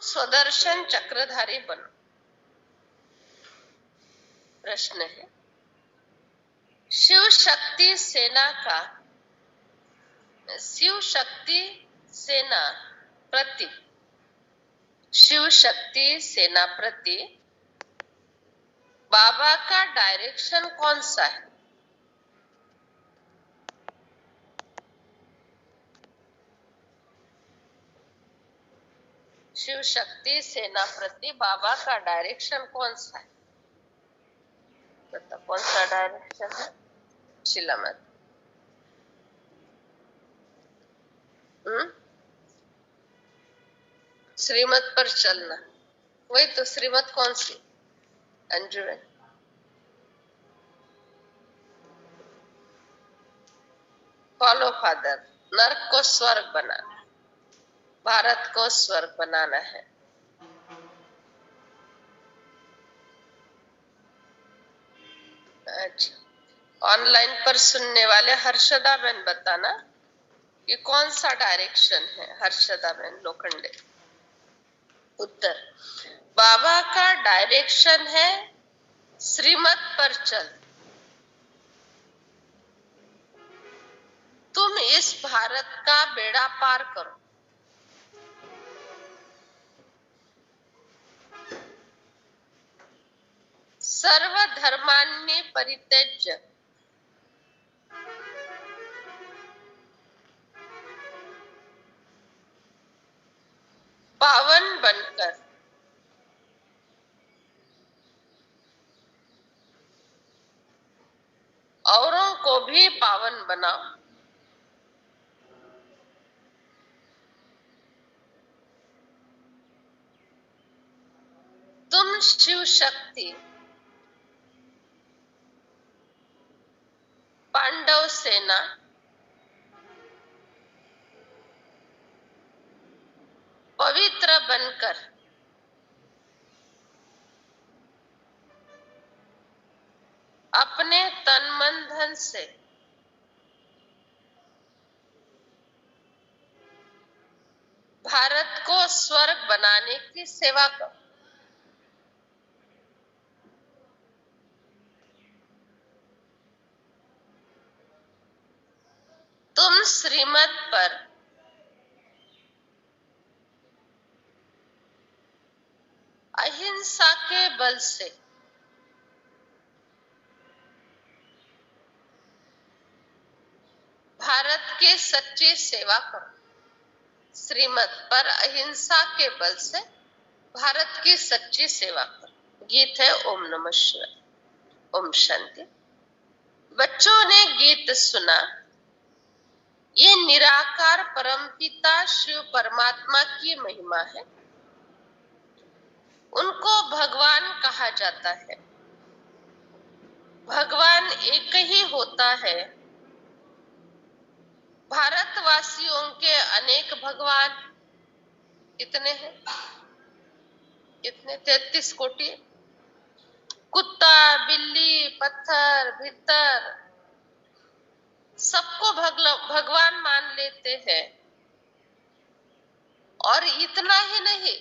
स्वदर्शन चक्रधारी बनो। प्रश्न है, शिव शक्ति सेना प्रति बाबा का डायरेक्शन कौन सा है? शिव शक्ति सेना प्रति बाबा का डायरेक्शन कौन सा है? बताओ कौन सा डायरेक्शन है? शिलामत। श्रीमत पर चलना। वही तो, श्रीमत कौन सी? अंजू है। Follow father. नर्क को स्वर्ग बनाना, भारत को स्वर्ग बनाना है। अच्छा, ऑनलाइन पर सुनने वाले हर्षदा बहन बताना कि कौन सा डायरेक्शन है। हर्षदा बहन लोखंडे। उत्तर, बाबा का डायरेक्शन है श्रीमत पर चल। तुम इस भारत का बेड़ा पार करो। सर्वधर्मान्य परित्यज्य पावन बनकर औरों को भी पावन बनाओ। तुम शिव शक्ति पांडव सेना पवित्र बनकर अपने तन मन धन से भारत को स्वर्ग बनाने की सेवा करो। तुम श्रीमत पर अहिंसा के बल से भारत के सच्ची सेवा करो। श्रीमत पर अहिंसा के बल से भारत की सच्ची सेवा करो। गीत है ओम नमः शिवाय। ओम शांति। बच्चों ने गीत सुना। ये निराकार परमपिता शिव परमात्मा की महिमा है। उनको भगवान कहा जाता है। भगवान एक ही होता है। भारतवासियों के अनेक भगवान कितने हैं? कितने? 33 कोटि। कुत्ता, बिल्ली, पत्थर, भितर सबको भगवान मान लेते हैं। और इतना ही नहीं,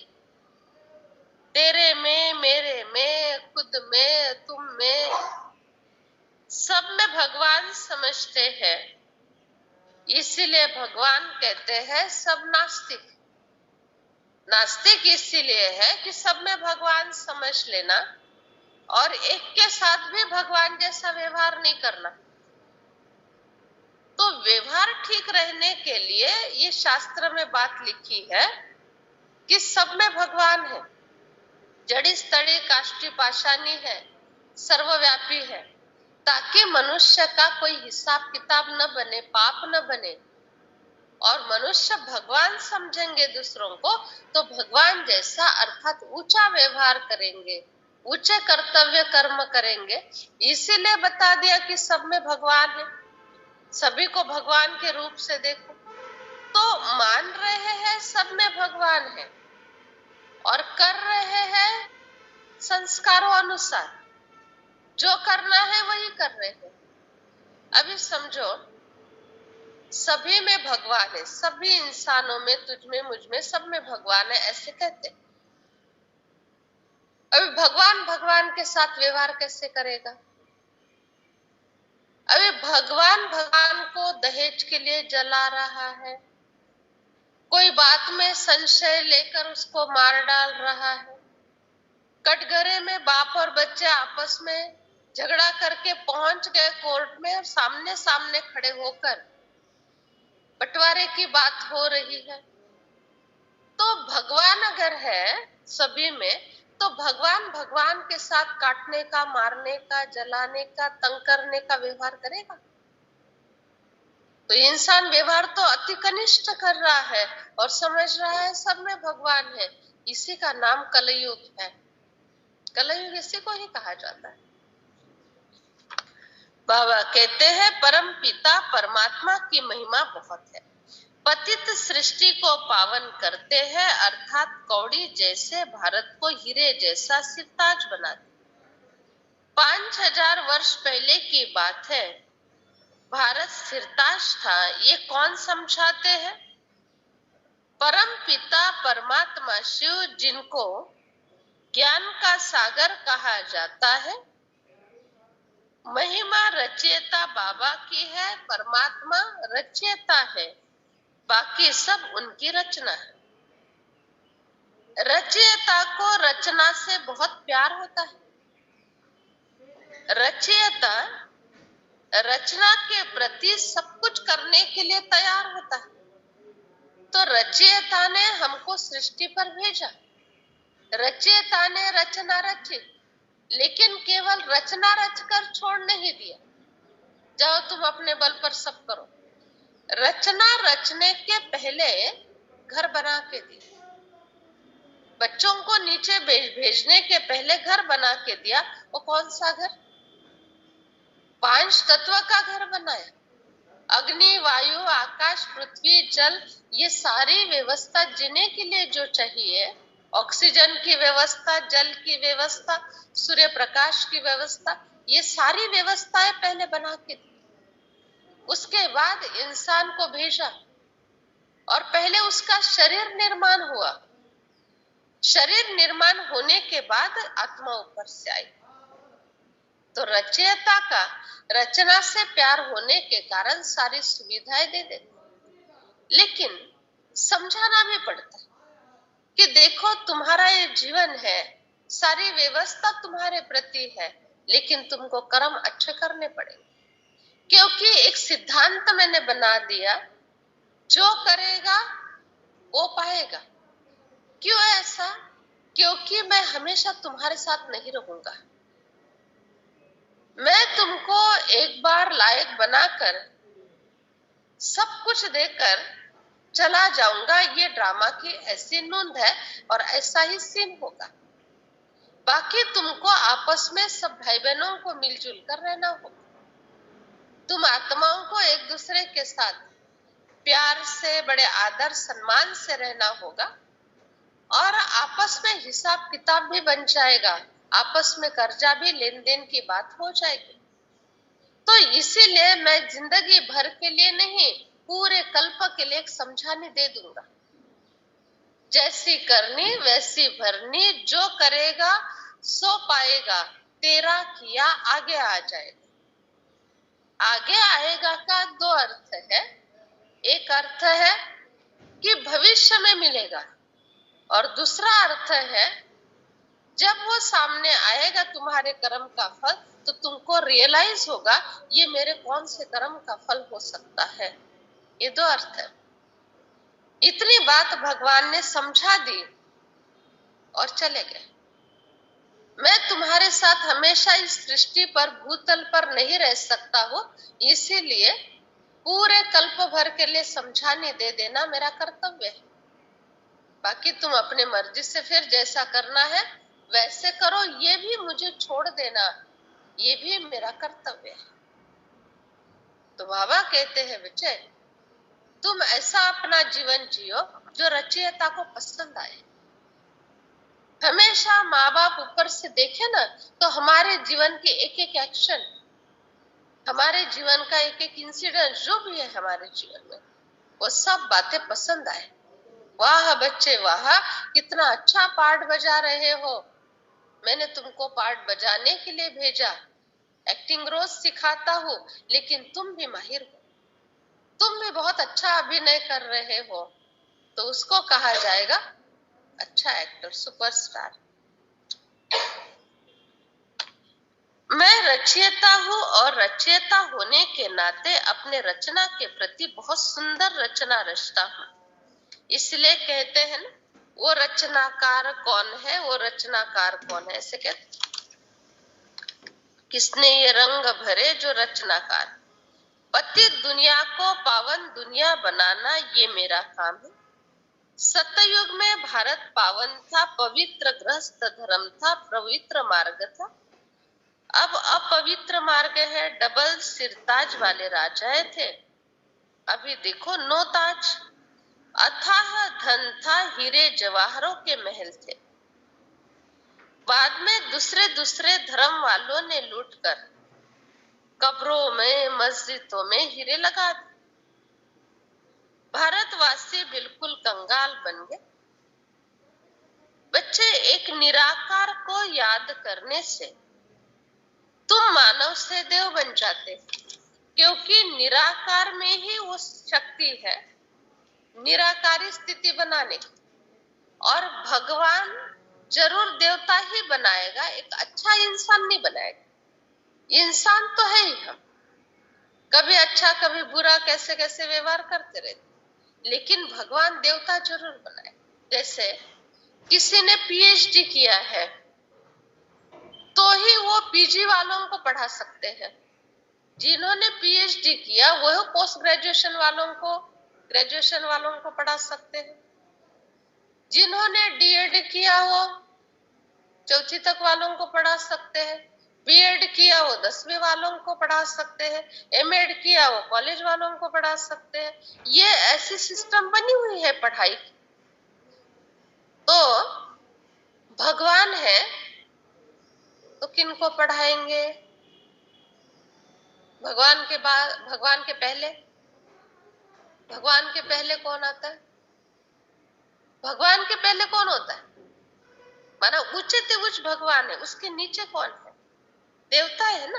तेरे में, मेरे में, खुद में, तुम में, सब में भगवान समझते हैं। इसीलिए भगवान कहते हैं सब नास्तिक। नास्तिक इसीलिए है कि सब में भगवान समझ लेना और एक के साथ भी भगवान जैसा व्यवहार नहीं करना। तो व्यवहार ठीक रहने के लिए ये शास्त्र में बात लिखी है कि सब में भगवान है। जड़ी स्थड़ी काष्ठी पाषाणी है, सर्वव्यापी है, ताकि मनुष्य का कोई हिसाब किताब न बने, पाप न बने। और मनुष्य भगवान समझेंगे दूसरों को तो भगवान जैसा अर्थात ऊंचा व्यवहार करेंगे, ऊंचे कर्तव्य कर्म करेंगे। इसीलिए बता दिया कि सब में भगवान है, सभी को भगवान के रूप से देखो। तो मान रहे हैं सब में भगवान है और कर रहे हैं संस्कारों अनुसार। जो करना है वही कर रहे हैं। अभी समझो, सभी में भगवान है, सभी इंसानों में, तुझ में, मुझ में, सब में भगवान है, ऐसे कहते। अभी भगवान भगवान के साथ व्यवहार कैसे करेगा? अभी भगवान भगवान को दहेज के लिए जला रहा है, कोई बात में संशय लेकर उसको मार डाल रहा है, कटघरे में बाप और बच्चे आपस में झगड़ा करके पहुंच गए कोर्ट में और सामने सामने खड़े होकर बंटवारे की बात हो रही है। तो भगवान अगर है सभी में, तो भगवान भगवान के साथ काटने का, मारने का, जलाने का, तंग करने का व्यवहार करेगा? तो इंसान व्यवहार तो अति कनिष्ठ कर रहा है और समझ रहा है सब में भगवान है। इसी का नाम कलयुग है। कलयुग इसी को ही कहा जाता है। बाबा कहते हैं परम पिता परमात्मा की महिमा बहुत है, पतित सृष्टि को पावन करते हैं, अर्थात कौड़ी जैसे भारत को हीरे जैसा सिरताज बनाते। 5000 वर्ष पहले की बात है, भारत सिरताज था, ये कौन समझाते हैं? परम पिता परमात्मा शिव, जिनको ज्ञान का सागर कहा जाता है। महिमा रचयिता बाबा की है, परमात्मा रचयिता है, बाकी सब उनकी रचना है। रचयिता को रचना से बहुत प्यार होता है। रचयिता रचना के प्रति सब कुछ करने के लिए तैयार होता है। तो रचयिता ने हमको सृष्टि पर भेजा, रचयिता ने रचना रची, लेकिन केवल रचना रचकर छोड़ नहीं दिया, जाओ तुम अपने बल पर सब करो। रचना रचने के पहले घर बना के दिया, बच्चों को नीचे भेजने के पहले घर बना के दिया। वो कौन सा घर? 5 तत्व का घर बनाया। अग्नि, वायु, आकाश, पृथ्वी, जल, ये सारी व्यवस्था जीने के लिए जो चाहिए, ऑक्सीजन की व्यवस्था, जल की व्यवस्था, सूर्य प्रकाश की व्यवस्था, ये सारी व्यवस्थाएं पहले बना के दी। उसके बाद इंसान को भेजा और पहले उसका शरीर निर्माण हुआ। शरीर निर्माण होने के बाद आत्मा ऊपर से आई। तो रचयिता का रचना से प्यार होने के कारण सारी सुविधाएं दे देते, लेकिन समझाना भी पड़ता है कि देखो तुम्हारा ये जीवन है, सारी व्यवस्था तुम्हारे प्रति है, लेकिन तुमको कर्म अच्छे करने पड़ेंगे, क्योंकि एक सिद्धांत मैंने बना दिया, जो करेगा वो पाएगा। क्यों ऐसा? क्योंकि मैं हमेशा तुम्हारे साथ नहीं रहूंगा। मैं तुमको एक बार लायक बनाकर सब कुछ देकर चला जाऊंगा। ये ड्रामा की ऐसी नूंद है और ऐसा ही सीन होगा। बाकी तुमको आपस में सब भाई बहनों को मिलजुल कर रहना होगा। तुम आत्माओं को एक दूसरे के साथ प्यार से, बड़े आदर सम्मान से रहना होगा और आपस में हिसाब किताब भी बन जाएगा, आपस में कर्जा भी, लेन देन की बात हो जाएगी। तो इसीलिए मैं जिंदगी भर के लिए नहीं, पूरे कल्प के लिए एक समझाने दे दूंगा। जैसी करनी वैसी भरनी, जो करेगा सो पाएगा, तेरा किया आगे आ जाएगा। आगे आएगा का 2 अर्थ है। एक अर्थ है कि भविष्य में मिलेगा और दूसरा अर्थ है जब वो सामने आएगा तुम्हारे कर्म का फल, तो तुमको रियलाइज होगा ये मेरे कौन से कर्म का फल हो सकता है। ये 2 अर्थ है। इतनी बात भगवान ने समझा दी और चले गए। मैं तुम्हारे साथ हमेशा इस सृष्टि पर, भूतल पर नहीं रह सकता हूं, इसीलिए पूरे कल्प भर के लिए समझाने दे देना मेरा कर्तव्य है। बाकी तुम अपने मर्जी से फिर जैसा करना है वैसे करो, ये भी मुझे छोड़ देना, ये भी मेरा कर्तव्य है। तो बाबा कहते हैं विजय, तुम ऐसा अपना जीवन जियो जो रचयिता को पसंद आए। हमेशा माँ बाप ऊपर से देखे ना, तो हमारे जीवन के एक एक एक्शन, हमारे जीवन का एक एक इंसिडेंट जो भी है हमारे जीवन में, वो सब बातें पसंद आए। वाह बच्चे वाह, कितना अच्छा पाठ बजा रहे हो, मैंने तुमको पार्ट बजाने के लिए भेजा, एक्टिंग रोज सिखाता हूँ, लेकिन तुम भी माहिर हो, तुम भी बहुत अच्छा अभिनय कर रहे हो, तो उसको कहा जाएगा अच्छा एक्टर, सुपरस्टार। मैं रचयिता हूँ और रचयिता होने के नाते अपने रचना के प्रति बहुत सुंदर रचना रचता हूँ। इसलिए कहते हैं ना, वो रचनाकार कौन है, वो रचनाकार कौन है, ऐसे कहते, किसने ये रंग भरे जो रचनाकार। पतित दुनिया को पावन दुनिया बनाना ये मेरा काम है। सतयुग में भारत पावन था, पवित्र गृहस्थ धर्म था, पवित्र मार्ग था। अब अपवित्र मार्ग है, डबल सिरताज वाले राजाएं थे। अभी देखो नो ताज। अथाह धन था, हीरे जवाहरों के महल थे। बाद में दूसरे दूसरे धर्म वालों ने लूटकर कब्रों में, मस्जिदों में हीरे लगा दिए। भारतवासी बिल्कुल कंगाल बन गए। बच्चे, एक निराकार को याद करने से तुम मानव से देव बन जाते, क्योंकि निराकार में ही वो शक्ति है निराकारी स्थिति बनाने की। और भगवान जरूर देवता ही बनाएगा, एक अच्छा इंसान नहीं बनाएगा। इंसान तो है ही हम, कभी अच्छा कभी बुरा, कैसे कैसे व्यवहार करते रहते, लेकिन भगवान देवता जरूर बनाए। जैसे किसी ने पीएचडी किया है तो ही वो पीजी वालों को पढ़ा सकते हैं। जिन्होंने पीएचडी किया वो पोस्ट ग्रेजुएशन वालों को, ग्रेजुएशन वालों को पढ़ा सकते हैं। जिन्होंने डीएड किया वो चौथी तक वालों को पढ़ा सकते हैं। बीएड किया वो 10वीं वालों को पढ़ा सकते हैं। एमएड किया वो कॉलेज वालों को पढ़ा सकते हैं। ये ऐसी सिस्टम बनी हुई है पढ़ाई की। तो भगवान है तो किनको पढ़ाएंगे? भगवान के बाद, भगवान के पहले कौन आता है? भगवान के पहले कौन होता है? माना उच्चते उच्च भगवान है, उसके नीचे कौन है? देवता है ना।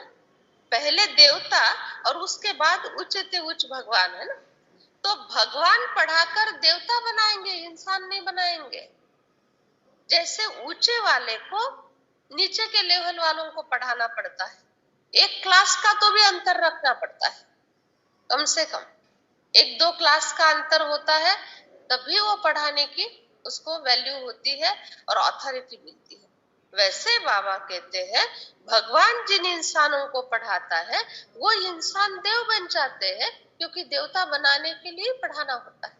पहले देवता और उसके बाद उच्चते उच्च भगवान है ना। तो भगवान पढ़ाकर देवता बनाएंगे, इंसान नहीं बनाएंगे। जैसे ऊंचे वाले को नीचे के लेवल वालों को पढ़ाना पड़ता है, एक क्लास का तो भी अंतर रखना पड़ता है, कम से कम 1-2 क्लास का अंतर होता है, तभी वो पढ़ाने की उसको वैल्यू होती है और अथॉरिटी मिलती है। वैसे बाबा कहते हैं भगवान जिन इंसानों को पढ़ाता है वो इंसान देव बन जाते हैं, क्योंकि देवता बनाने के लिए पढ़ाना होता है,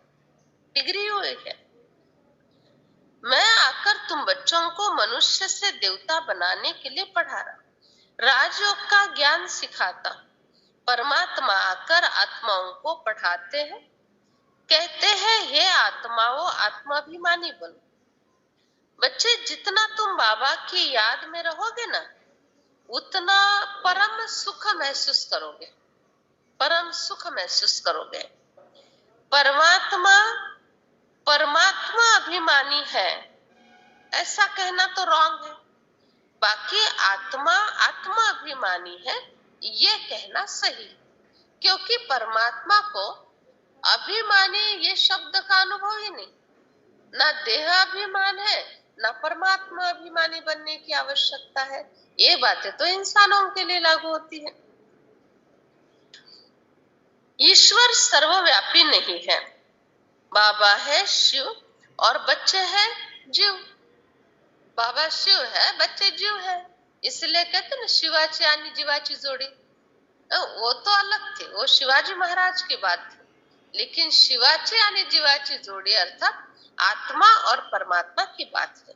डिग्री हुई है। मैं आकर तुम बच्चों को मनुष्य से देवता बनाने के लिए पढ़ा रहा, राजयोग का ज्ञान सिखाता। परमात्मा आकर आत्माओं को पढ़ाते हैं, कहते हैं हे आत्माओं आत्माभिमानी बनो। बच्चे, जितना तुम बाबा की याद में रहोगे ना, उतना परम सुख महसूस करोगे, परम सुख महसूस करोगे। परमात्मा परमात्मा अभिमानी है ऐसा कहना तो रॉन्ग है, बाकी आत्मा आत्मा अभिमानी है ये कहना सही, क्योंकि परमात्मा को अभिमानी ये शब्द का अनुभव ही नहीं, ना देह अभिमान है ना परमात्मा अभिमानी बनने की आवश्यकता है। ये बातें तो इंसानों के लिए लागू होती है। ईश्वर सर्वव्यापी नहीं है, बाबा है शिव और बच्चे हैं जीव। बाबा शिव है, बच्चे जीव है, इसलिए कहते ना शिवाची आणि जीवाची जोड़ी। वो तो अलग थे, वो शिवाजी महाराज की बात थी, लेकिन शिवाची आणि जीवाची जोड़ी अर्थात आत्मा और परमात्मा की बात है।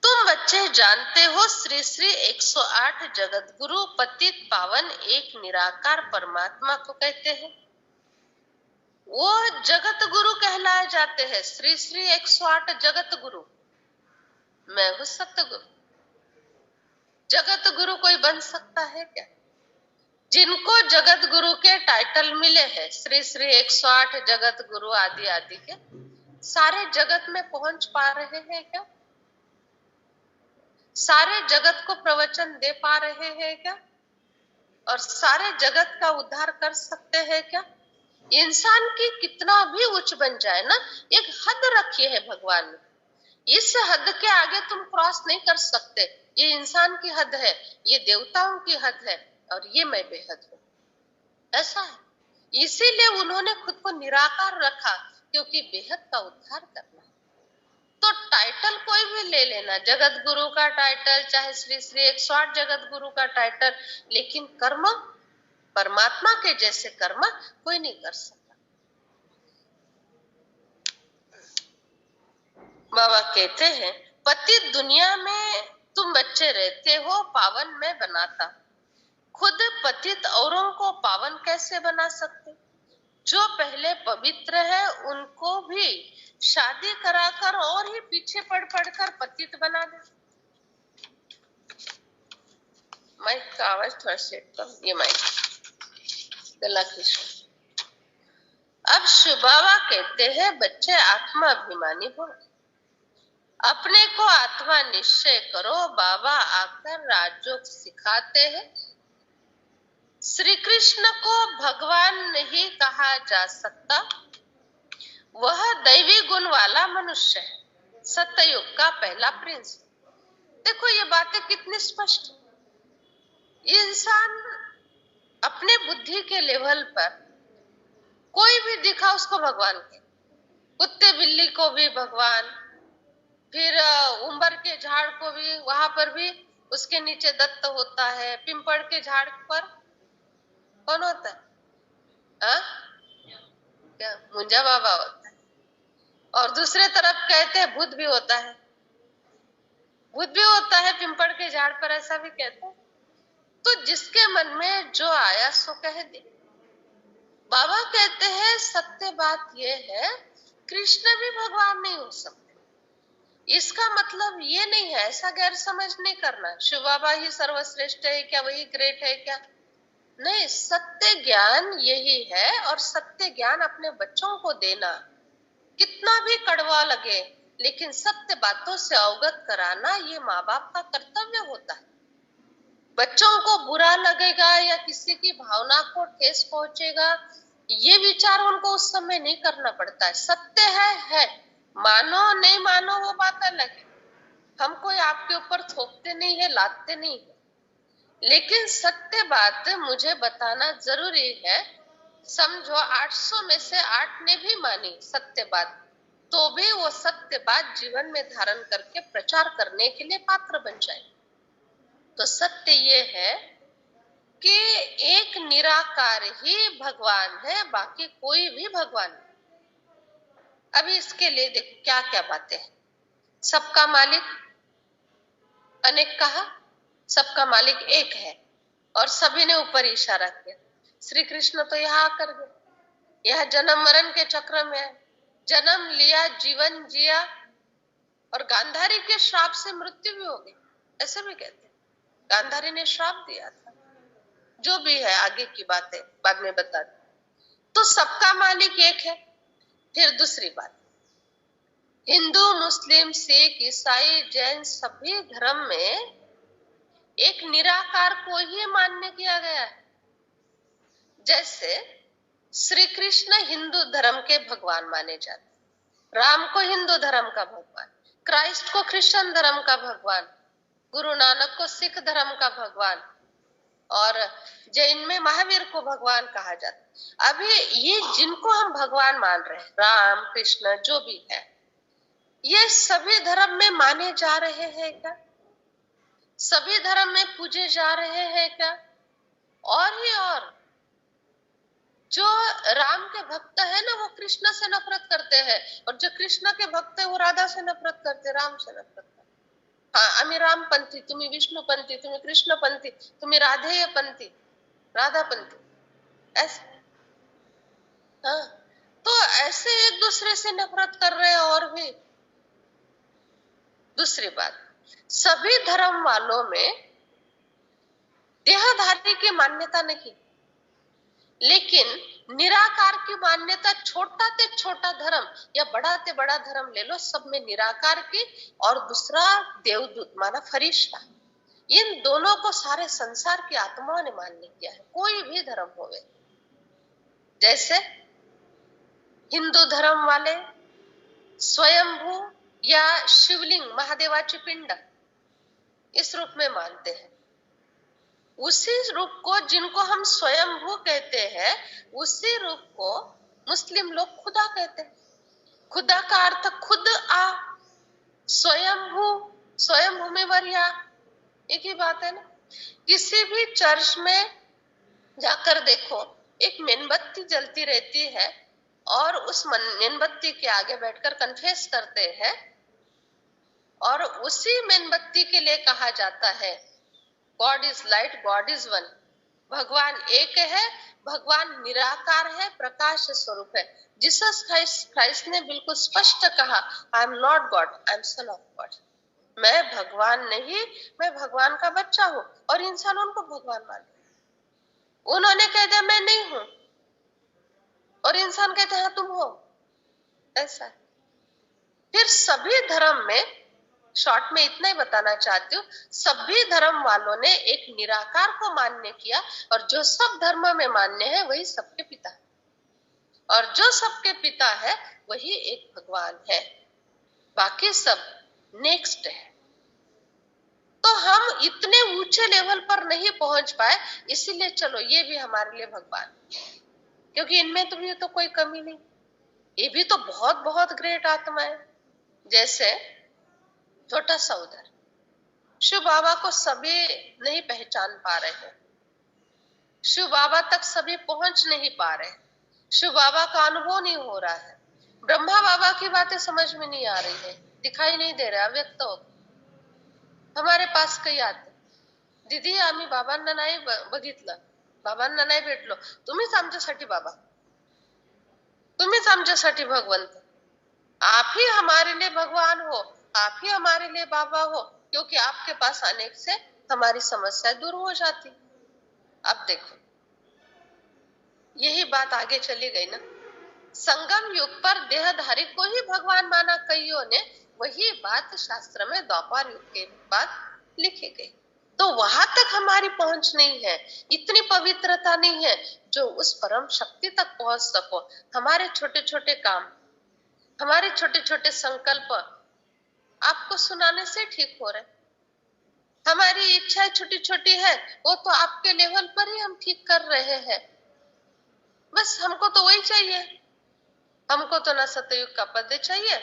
तुम बच्चे जानते हो श्री श्री 108 जगत गुरु पतित पावन एक निराकार परमात्मा को कहते हैं। वो जगत गुरु कहलाए जाते हैं, श्री श्री 108 जगत गुरु। मैं हूं सतगुरु। जगत गुरु कोई बन सकता है क्या? जिनको जगत गुरु के टाइटल मिले हैं, श्री श्री 108 जगत गुरु आदि आदि के, सारे जगत में पहुंच पा रहे हैं क्या? सारे जगत को प्रवचन दे पा रहे हैं क्या? और सारे जगत का उद्धार कर सकते हैं क्या? इंसान की कितना भी उच्च बन जाए ना, एक हद रखी है भगवान ने। इस हद के आगे तुम क्रॉस नहीं कर सकते। ये इंसान की हद है, ये देवताओं की हद है, और ये मैं बेहद हूं, ऐसा है। इसीलिए उन्होंने खुद को निराकार रखा, क्योंकि बेहद का उद्धार करना। तो टाइटल कोई भी ले लेना, जगत गुरु का टाइटल, चाहे श्री श्री 108 जगत गुरु का टाइटल, लेकिन कर्म परमात्मा के जैसे कर्म कोई नहीं कर सकता। बाबा कहते हैं, पति दुनिया में तुम बच्चे रहते हो, पावन मैं बनाता। खुद पतित औरों को पावन कैसे बना सकते? जो पहले पवित्र है उनको भी शादी कराकर और ही पीछे पड़ पड़कर पतित बना दे। माइक का आवाज थोड़ा सेट करो, ये माइक गला खींचो। अब शिव-बाबा कहते हैं, बच्चे आत्माभिमानी हो, अपने को आत्मा निश्चय करो। बाबा आकर राजयोग सिखाते हैं। श्री कृष्ण को भगवान नहीं कहा जा सकता, वह दैवी गुण वाला मनुष्य है, सत्ययुग का पहला प्रिंस। देखो ये बातें कितनी स्पष्ट। इंसान अपने बुद्धि के लेवल पर कोई भी दिखा उसको भगवान के, कुत्ते बिल्ली को भी भगवान, फिर उम्बर के झाड़ को भी, वहां पर भी उसके नीचे दत्त होता है। पिंपल के झाड़ पर कौन होता है? क्या मुंजा बाबा होता है। और दूसरे तरफ कहते हैं भूत भी होता है, भूत भी होता है पिंपल के झाड़ पर, ऐसा भी कहते हैं। तो जिसके मन में जो आया सो कह दे। बाबा कहते हैं सत्य बात यह है, कृष्ण भी भगवान नहीं हो सकते। इसका मतलब ये नहीं है, ऐसा गैर समझ नहीं करना, शिव बाबा ही सर्वश्रेष्ठ है क्या, वही ग्रेट है क्या? नहीं, सत्य ज्ञान यही है। और सत्य ज्ञान अपने बच्चों को देना कितना भी कड़वा लगे, लेकिन सत्य बातों से अवगत कराना ये माँ बाप का कर्तव्य होता है। बच्चों को बुरा लगेगा या किसी की भावना को ठेस पहुंचेगा, ये विचार उनको उस समय नहीं करना पड़ता है। सत्य है, मानो नहीं मानो वो बात अलग है। हम कोई आपके ऊपर थोपते नहीं है, लादते नहीं है, लेकिन सत्य बात मुझे बताना जरूरी है। समझो 800 में से 8 ने भी मानी सत्य बात, तो भी वो सत्य बात जीवन में धारण करके प्रचार करने के लिए पात्र बन जाए। तो सत्य ये है कि एक निराकार ही भगवान है, बाकी कोई भी भगवान नहीं। अभी इसके लिए देखो क्या क्या बातें हैं। सबका मालिक अनेक कहा, सबका मालिक एक है, और सभी ने ऊपर इशारा किया। श्री कृष्ण तो यहाँ आकर गए, यह जन्म मरण के चक्र में है, जन्म लिया, जीवन जिया, और गांधारी के श्राप से मृत्यु भी हो गई, ऐसे भी कहते हैं। गांधारी ने श्राप दिया था, जो भी है आगे की बातें बाद में बता दी। तो सबका मालिक एक है। फिर दूसरी बात, हिंदू मुस्लिम सिख ईसाई जैन सभी धर्म में एक निराकार को ही मान्य किया गया है। जैसे श्री कृष्ण हिंदू धर्म के भगवान माने जाते, राम को हिंदू धर्म का भगवान, क्राइस्ट को क्रिश्चियन धर्म का भगवान, गुरु नानक को सिख धर्म का भगवान, और जैन में महावीर को भगवान कहा जाता। अभी ये जिनको हम भगवान मान रहे हैं, राम कृष्ण जो भी है, ये सभी धर्म में माने जा रहे हैं क्या? सभी धर्म में पूजे जा रहे हैं क्या? और ही और जो राम के भक्त है ना, वो कृष्ण से नफरत करते हैं, और जो कृष्ण के भक्त है वो राधा से नफरत करते, राम से नफरत करते। हाँ, आम्ही रामपंथी, तुम्ही विष्णुपंथी, तुम्ही कृष्णपंथी, तुम्ही राधेयपंथी, राधापंथी, ऐसे। हाँ, तो ऐसे एक दूसरे से नफरत कर रहे हैं। और भी दूसरी बात, सभी धर्म वालों में देहधारी की मान्यता नहीं, लेकिन निराकार की मान्यता, छोटा से छोटा धर्म या बड़ा से बड़ा धर्म ले लो, सब में निराकार की, और दूसरा देवदूत माना फरिश्ता, इन दोनों को सारे संसार की आत्माओं ने मान्य किया है, कोई भी धर्म होवे। जैसे हिंदू धर्म वाले स्वयंभू या शिवलिंग, महादेवाची पिंड, इस रूप में मानते हैं। उसी रूप को, जिनको हम स्वयंभू कहते हैं, उसी रूप को मुस्लिम लोग खुदा कहते हैं। खुदा का अर्थ खुद आ, स्वयंभू, स्वयं भूमिवर या, एक ही बात है ना। किसी भी चर्च में जाकर देखो, एक मेणबत्ती जलती रहती है और उस मेणबत्ती के आगे बैठकर कन्फेस करते हैं, और उसी मेणबत्ती के लिए कहा जाता है God is light, God is one, भगवान एक है, भगवान निराकार है, प्रकाश स्वरूप है। जीसस क्राइस्ट ने बिल्कुल स्पष्ट कहा, I am not God, I am son of God. मैं भगवान नहीं, मैं भगवान का बच्चा हूं। और इंसान उनको भगवान माने, उन्होंने कह दिया मैं नहीं हूं, और इंसान कहते हैं हाँ तुम हो। ऐसा है। फिर सभी धर्म में, शॉर्ट में इतना ही बताना चाहती हूँ, सभी धर्म वालों ने एक निराकार को मान्य किया, और जो सब धर्म में मान्य है वही सबके पिता है, और जो सबके पिता है वही एक भगवान है, बाकी सब नेक्स्ट है। तो हम इतने ऊंचे लेवल पर नहीं पहुंच पाए, इसीलिए चलो ये भी हमारे लिए भगवान, क्योंकि इनमें तो भी तो कोई कमी नहीं, ये भी तो बहुत बहुत ग्रेट आत्मा है। जैसे छोटा सा उधर, शिव बाबा को सभी नहीं पहचान पा रहे हैं, शिव बाबा तक सभी पहुंच नहीं पा रहे, शिव बाबा का अनुभव नहीं हो रहा है, ब्रह्मा बाबा की बातें समझ में नहीं आ रही है, दिखाई नहीं दे रहा, व्यक्त हो। हमारे पास काही आते, दीदी आम्ही बाबांना नाही बघितलं, बाबांना नाही भेटलो, तुम्हीच आमच्यासाठी बाबा, तुम्हीच आमच्यासाठी भगवंत, आप ही हमारे लिए भगवान हो, आप ही हमारे लिए बाबा हो, क्योंकि आपके पास आने से हमारी समस्या दूर हो जाती। अब देखो, यही बात आगे चली गई ना। संगम युग पर देहधारी को ही भगवान माना कईयों ने, वही बात शास्त्र में द्वापर युग के बाद लिखी गई। तो वहां तक हमारी पहुंच नहीं है, इतनी पवित्रता नहीं है जो उस परम शक्ति तक पहुंच सको। हमारे छोटे छोटे काम, हमारे छोटे छोटे संकल्प आपको सुनाने से ठीक हो रहे, हमारी इच्छाएं छोटी छोटी है, वो तो आपके लेवल पर ही हम ठीक कर रहे हैं। बस हमको तो वही चाहिए, हमको तो ना सतयुग का पद चाहिए,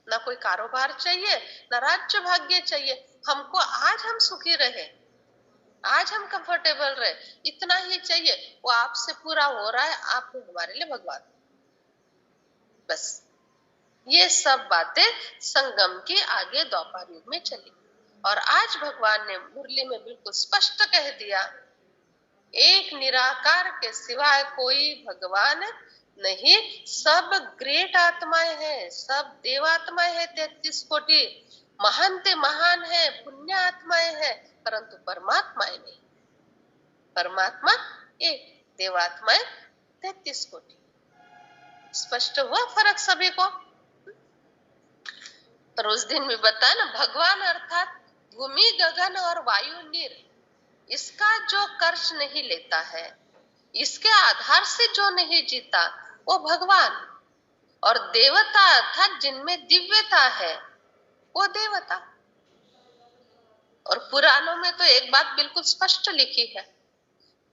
ना कोई कारोबार चाहिए, ना राज्य भाग्य चाहिए, हमको आज हम सुखी रहे, आज हम कंफर्टेबल रहे, इतना ही चाहिए। वो आपसे पूरा हो रहा है, आप हमारे लिए भगवान। बस ये सब बातें संगम के आगे द्वापर युग में चली, और आज भगवान ने मुरली में बिल्कुल स्पष्ट कह दिया, एक निराकार के सिवाय कोई भगवान नहीं, सब ग्रेट आत्माएं हैं, सब देवात्माएं हैं, 33 कोटि महान ते महान है, पुण्य आत्माएं हैं, परंतु परमात्माएं नहीं। परमात्मा एक, देवात्माएं 33 कोटि। स्पष्ट हुआ फर्क सभी को? पर उस दिन भी बताया ना, भगवान अर्थात भूमि, गगन और वायु नीर, इसका जो कर्ज नहीं लेता है, इसके आधार से जो नहीं जीता, वो भगवान। और देवता अर्थात जिनमें दिव्यता है, वो देवता। और पुराणों में तो एक बात बिल्कुल स्पष्ट लिखी है,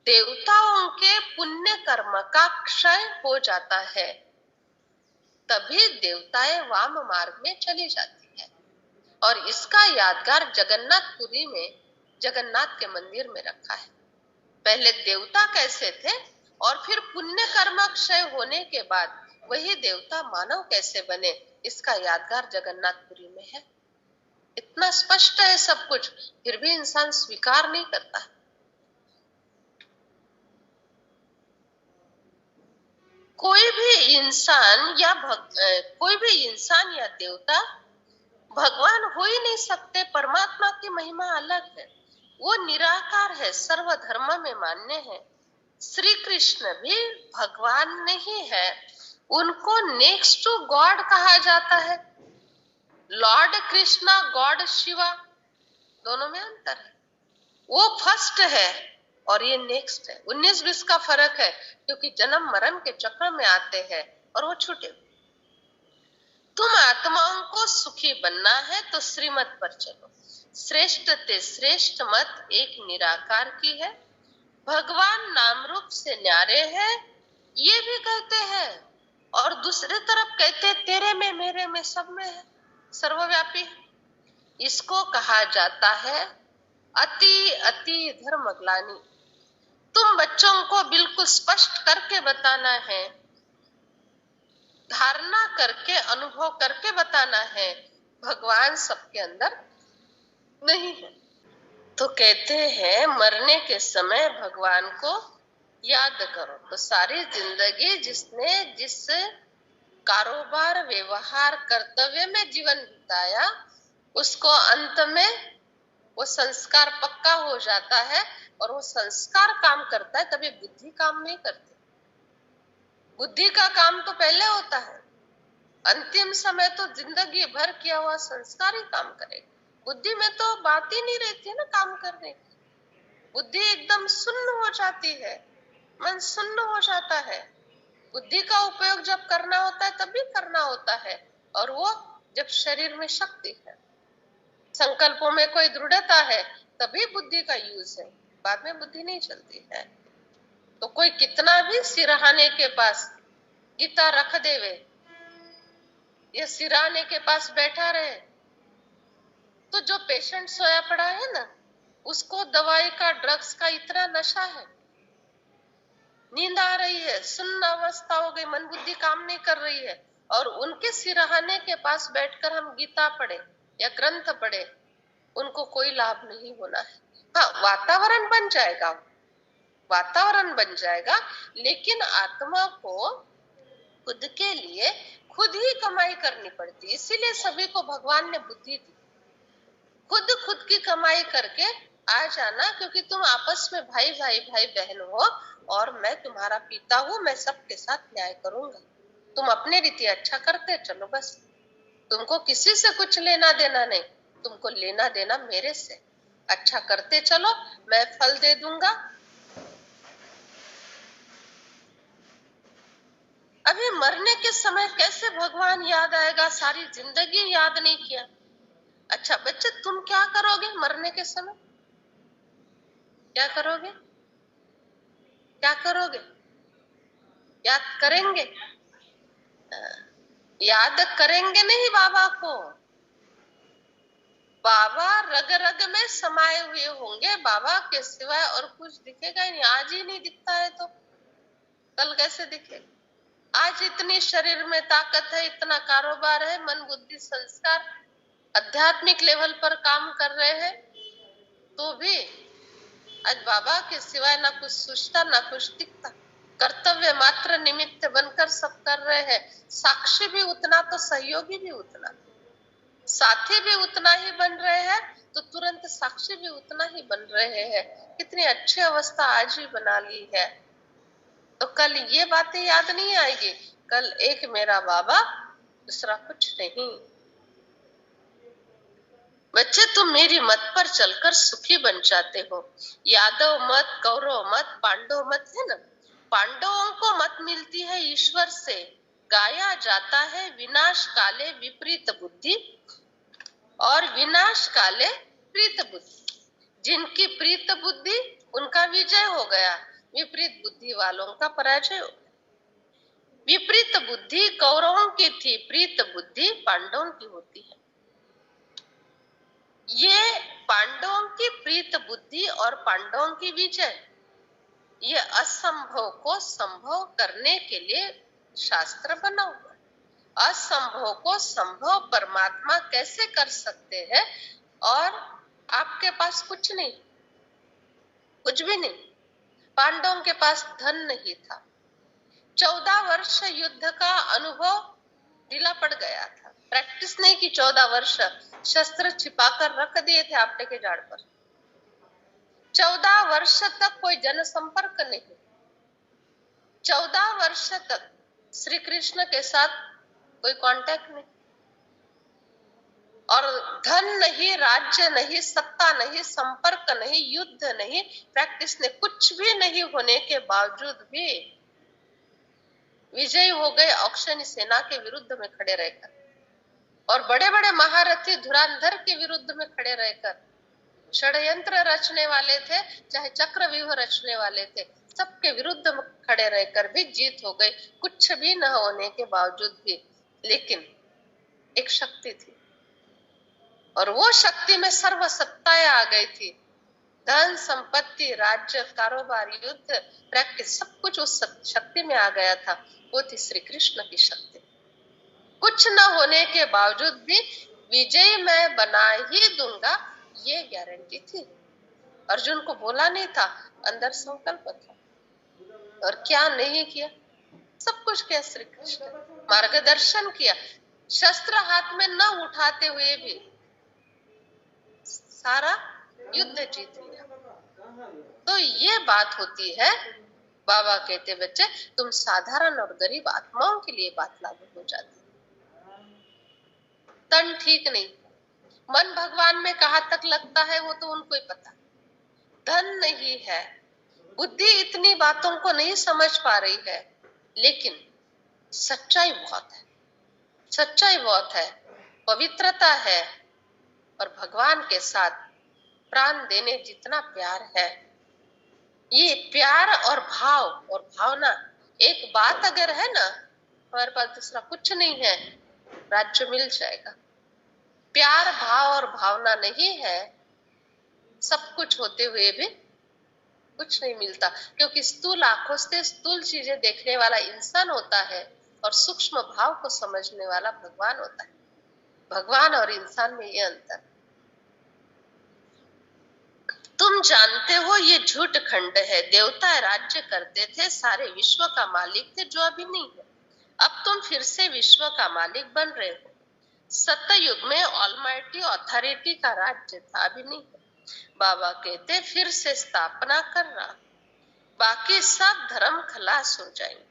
देवताओं के पुण्य कर्म का क्षय हो जाता है, तभी देवताएं वाम मार्ग में चली जाती है। और इसका यादगार जगन्नाथपुरी में जगन्नाथ के मंदिर में रखा है। पहले देवता कैसे थे, और फिर पुण्य कर्म क्षय होने के बाद वही देवता मानव कैसे बने, इसका यादगार जगन्नाथपुरी में है। इतना स्पष्ट है सब कुछ, फिर भी इंसान स्वीकार नहीं करता। कोई भी इंसान या देवता भगवान हो ही नहीं सकते। परमात्मा की महिमा अलग है, वो निराकार है, सर्व धर्म में मान्य है। श्री कृष्ण भी भगवान नहीं है, उनको नेक्स्ट टू गॉड कहा जाता है। लॉर्ड कृष्णा, गॉड शिवा, दोनों में अंतर है। वो फर्स्ट है और ये नेक्स्ट है। 19-20 का फर्क है, क्योंकि जन्म मरण के चक्र में आते हैं और वो छूटे। तुम आत्माओं को सुखी बनना है तो श्रीमत पर चलो। श्रेष्ठ ते श्रेष्ठ मत एक निराकार की है। भगवान नाम रूप से न्यारे हैं, ये भी कहते हैं, और दूसरी तरफ कहते तेरे में, मेरे में, सब में है, सर्वव्यापी। इसको कहा जाता है अति अति धर्मग्लानि। तुम बच्चों को बिल्कुल स्पष्ट करके बताना है, धारणा करके, अनुभव करके बताना है, भगवान सबके अंदर नहीं है। तो कहते हैं मरने के समय भगवान को याद करो। तो सारी जिंदगी जिसने जिस कारोबार, व्यवहार, कर्तव्य में जीवन बिताया, उसको अंत में वो संस्कार पक्का हो जाता है, और वो संस्कार काम करता है, तभी बुद्धि काम नहीं करती। बुद्धि का काम तो पहले होता है, अंतिम समय तो जिंदगी भर किया हुआ संस्कार ही काम करेगा। बुद्धि में तो बात ही नहीं रहती है ना काम करने की। बुद्धि एकदम सुन्न हो जाती है, मन सुन्न हो जाता है। बुद्धि का उपयोग जब करना होता है तभी करना होता है, और वो जब शरीर में शक्ति है, संकल्पों में कोई दृढ़ता है, तभी बुद्धि का यूज है। बाद में बुद्धि नहीं चलती है। तो कोई कितना भी सिरहाने के पास गीता रख देवे, ये सिरहाने के पास बैठा रहे, तो जो पेशेंट सोया पड़ा है ना, उसको दवाई का, ड्रग्स का इतना नशा है, नींद आ रही है, सुन्न अवस्था हो गई, मन बुद्धि काम नहीं कर रही है, और उनके सिरहाने के पास बैठकर हम गीता पढ़े या ग्रंथ पढ़े, उनको कोई लाभ नहीं होना है। हाँ, वातावरण बन जाएगा, वातावरण बन जाएगा, लेकिन आत्मा को खुद के लिए खुद ही कमाई करनी पड़ती। इसीलिए सभी को भगवान ने बुद्धि दी, खुद की कमाई करके आ जाना, क्योंकि तुम आपस में भाई भाई, भाई बहन हो, और मैं तुम्हारा पिता हूं, मैं सबके साथ न्याय करूंगा। तुम अपने रीति अच्छा करते चलो, बस तुमको किसी से कुछ लेना देना नहीं, तुमको लेना देना मेरे से। अच्छा करते चलो, मैं फल दे दूंगा। अभी मरने के समय कैसे भगवान याद आएगा? सारी जिंदगी याद नहीं किया। अच्छा बच्चे, तुम क्या करोगे मरने के समय? क्या करोगे? क्या करोगे? याद करेंगे? याद करेंगे नहीं बाबा को। बाबा रग रग में समाये हुए होंगे, बाबा के सिवाय और कुछ दिखेगा ही नहीं। आज ही नहीं दिखता है तो कल कैसे दिखेगा? आज इतनी शरीर में ताकत है, इतना कारोबार है, मन बुद्धि संस्कार आध्यात्मिक लेवल पर काम कर रहे हैं, तो भी आज बाबा के सिवाय ना कुछ सूझता ना कुछ दिखता। कर्तव्य मात्र निमित्त बनकर सब कर रहे हैं। साक्षी भी उतना तो सहयोगी भी उतना, साथी भी उतना ही बन रहे हैं, तो तुरंत साक्षी भी उतना ही बन रहे हैं। कितनी अच्छी अवस्था आज ही बना ली है। तो कल ये बातें याद नहीं आएगी। कल एक मेरा बाबा, दूसरा कुछ नहीं। बच्चे, तुम मेरी मत पर चलकर सुखी बन जाते हो। यादव मत, कौरव मत, पांडव मत है ना। पांडवों को मत मिलती है ईश्वर से। गाया जाता है विनाश काले विपरीत बुद्धि और विनाश काले प्रीत बुद्धि। जिनकी प्रीत बुद्धि उनका विजय हो गया, विपरीत बुद्धि वालों का पराजय हो गया। विपरीत बुद्धि कौरवों की थी, प्रीत बुद्धि पांडवों की होती है। ये पांडवों की प्रीत बुद्धि और पांडवों की विजय, ये असंभव को संभव करने के लिए शास्त्र बना हुआ। असंभव को संभव परमात्मा कैसे कर सकते हैं? और आपके पास कुछ नहीं, कुछ भी नहीं। पांडवों के पास धन नहीं था, 14 वर्ष युद्ध का अनुभव ढीला पड़ गया था, प्रैक्टिस नहीं की। 14 वर्ष शस्त्र छिपाकर रख दिए थे आपटे के झाड़ पर। 14 वर्ष तक कोई जनसंपर्क नहीं, 14 वर्ष तक श्री कृष्ण के साथ कोई कांटेक्ट नहीं, और धन नहीं, राज्य नहीं, सत्ता नहीं, संपर्क नहीं, युद्ध नहीं, प्रैक्टिस ने कुछ भी नहीं होने के बावजूद भी विजयी हो गए औक्षणी सेना के विरुद्ध में खड़े रहकर, और बड़े बड़े महारथी धुरंधर के विरुद्ध में खड़े रहकर, षड्यंत्र रचने वाले थे चाहे चक्रव्यूह रचने वाले थे, सबके विरुद्ध में खड़े रहकर भी जीत हो गई, कुछ भी न होने के बावजूद भी। लेकिन एक शक्ति थी, और वो शक्ति में सर्व सत्ताएं आ गई थी, धन, संपत्ति, राज्य, कारोबार, युद्ध, प्रैक्टिस, सब कुछ उस शक्ति में आ गया था। वो थी श्री कृष्ण की शक्ति। कुछ न होने के बावजूद भी विजय मैं बना ही दूंगा, ये गारंटी थी। अर्जुन को बोला नहीं था, अंदर संकल्प था, और क्या नहीं किया, सब कुछ किया श्री कृष्ण, मार्गदर्शन किया, शस्त्र हाथ में न उठाते हुए भी सारा युद्ध जीत लिया। तो ये बात होती है, बाबा कहते बच्चे तुम साधारण और गरीब आत्माओं के लिए बात लागू हो जाती। तन ठीक नहीं, मन भगवान में कहाँ तक लगता है वो तो उनको ही पता। धन नहीं है, बुद्धि इतनी बातों को नहीं समझ पा रही है, लेकिन सच्चाई बहुत है, सच्चाई बहुत है, पवित्रता है, और भगवान के साथ प्राण देने जितना प्यार है, ये प्यार और भाव और भावना, एक बात अगर है ना, हमारे पास दूसरा कुछ नहीं है, राज्य मिल जाएगा। प्यार, भाव और भावना नहीं है, सब कुछ होते हुए भी कुछ नहीं मिलता, क्योंकि स्थूल आंखों से स्थूल चीजें देखने वाला इंसान होता है, और सूक्ष्म भाव को समझने वाला भगवान होता है। भगवान और इंसान में ये अंतर। तुम जानते हो ये झूठ खंड है, देवता राज्य करते थे, सारे विश्व का मालिक थे, जो अभी नहीं है। अब तुम फिर से विश्व का मालिक बन रहे हो। सत्ययुग में ऑलमाइटी अथॉरिटी का राज्य था, अभी नहीं है। बाबा कहते फिर से स्थापना करना, बाकी सब धर्म खलास हो जाएंगे।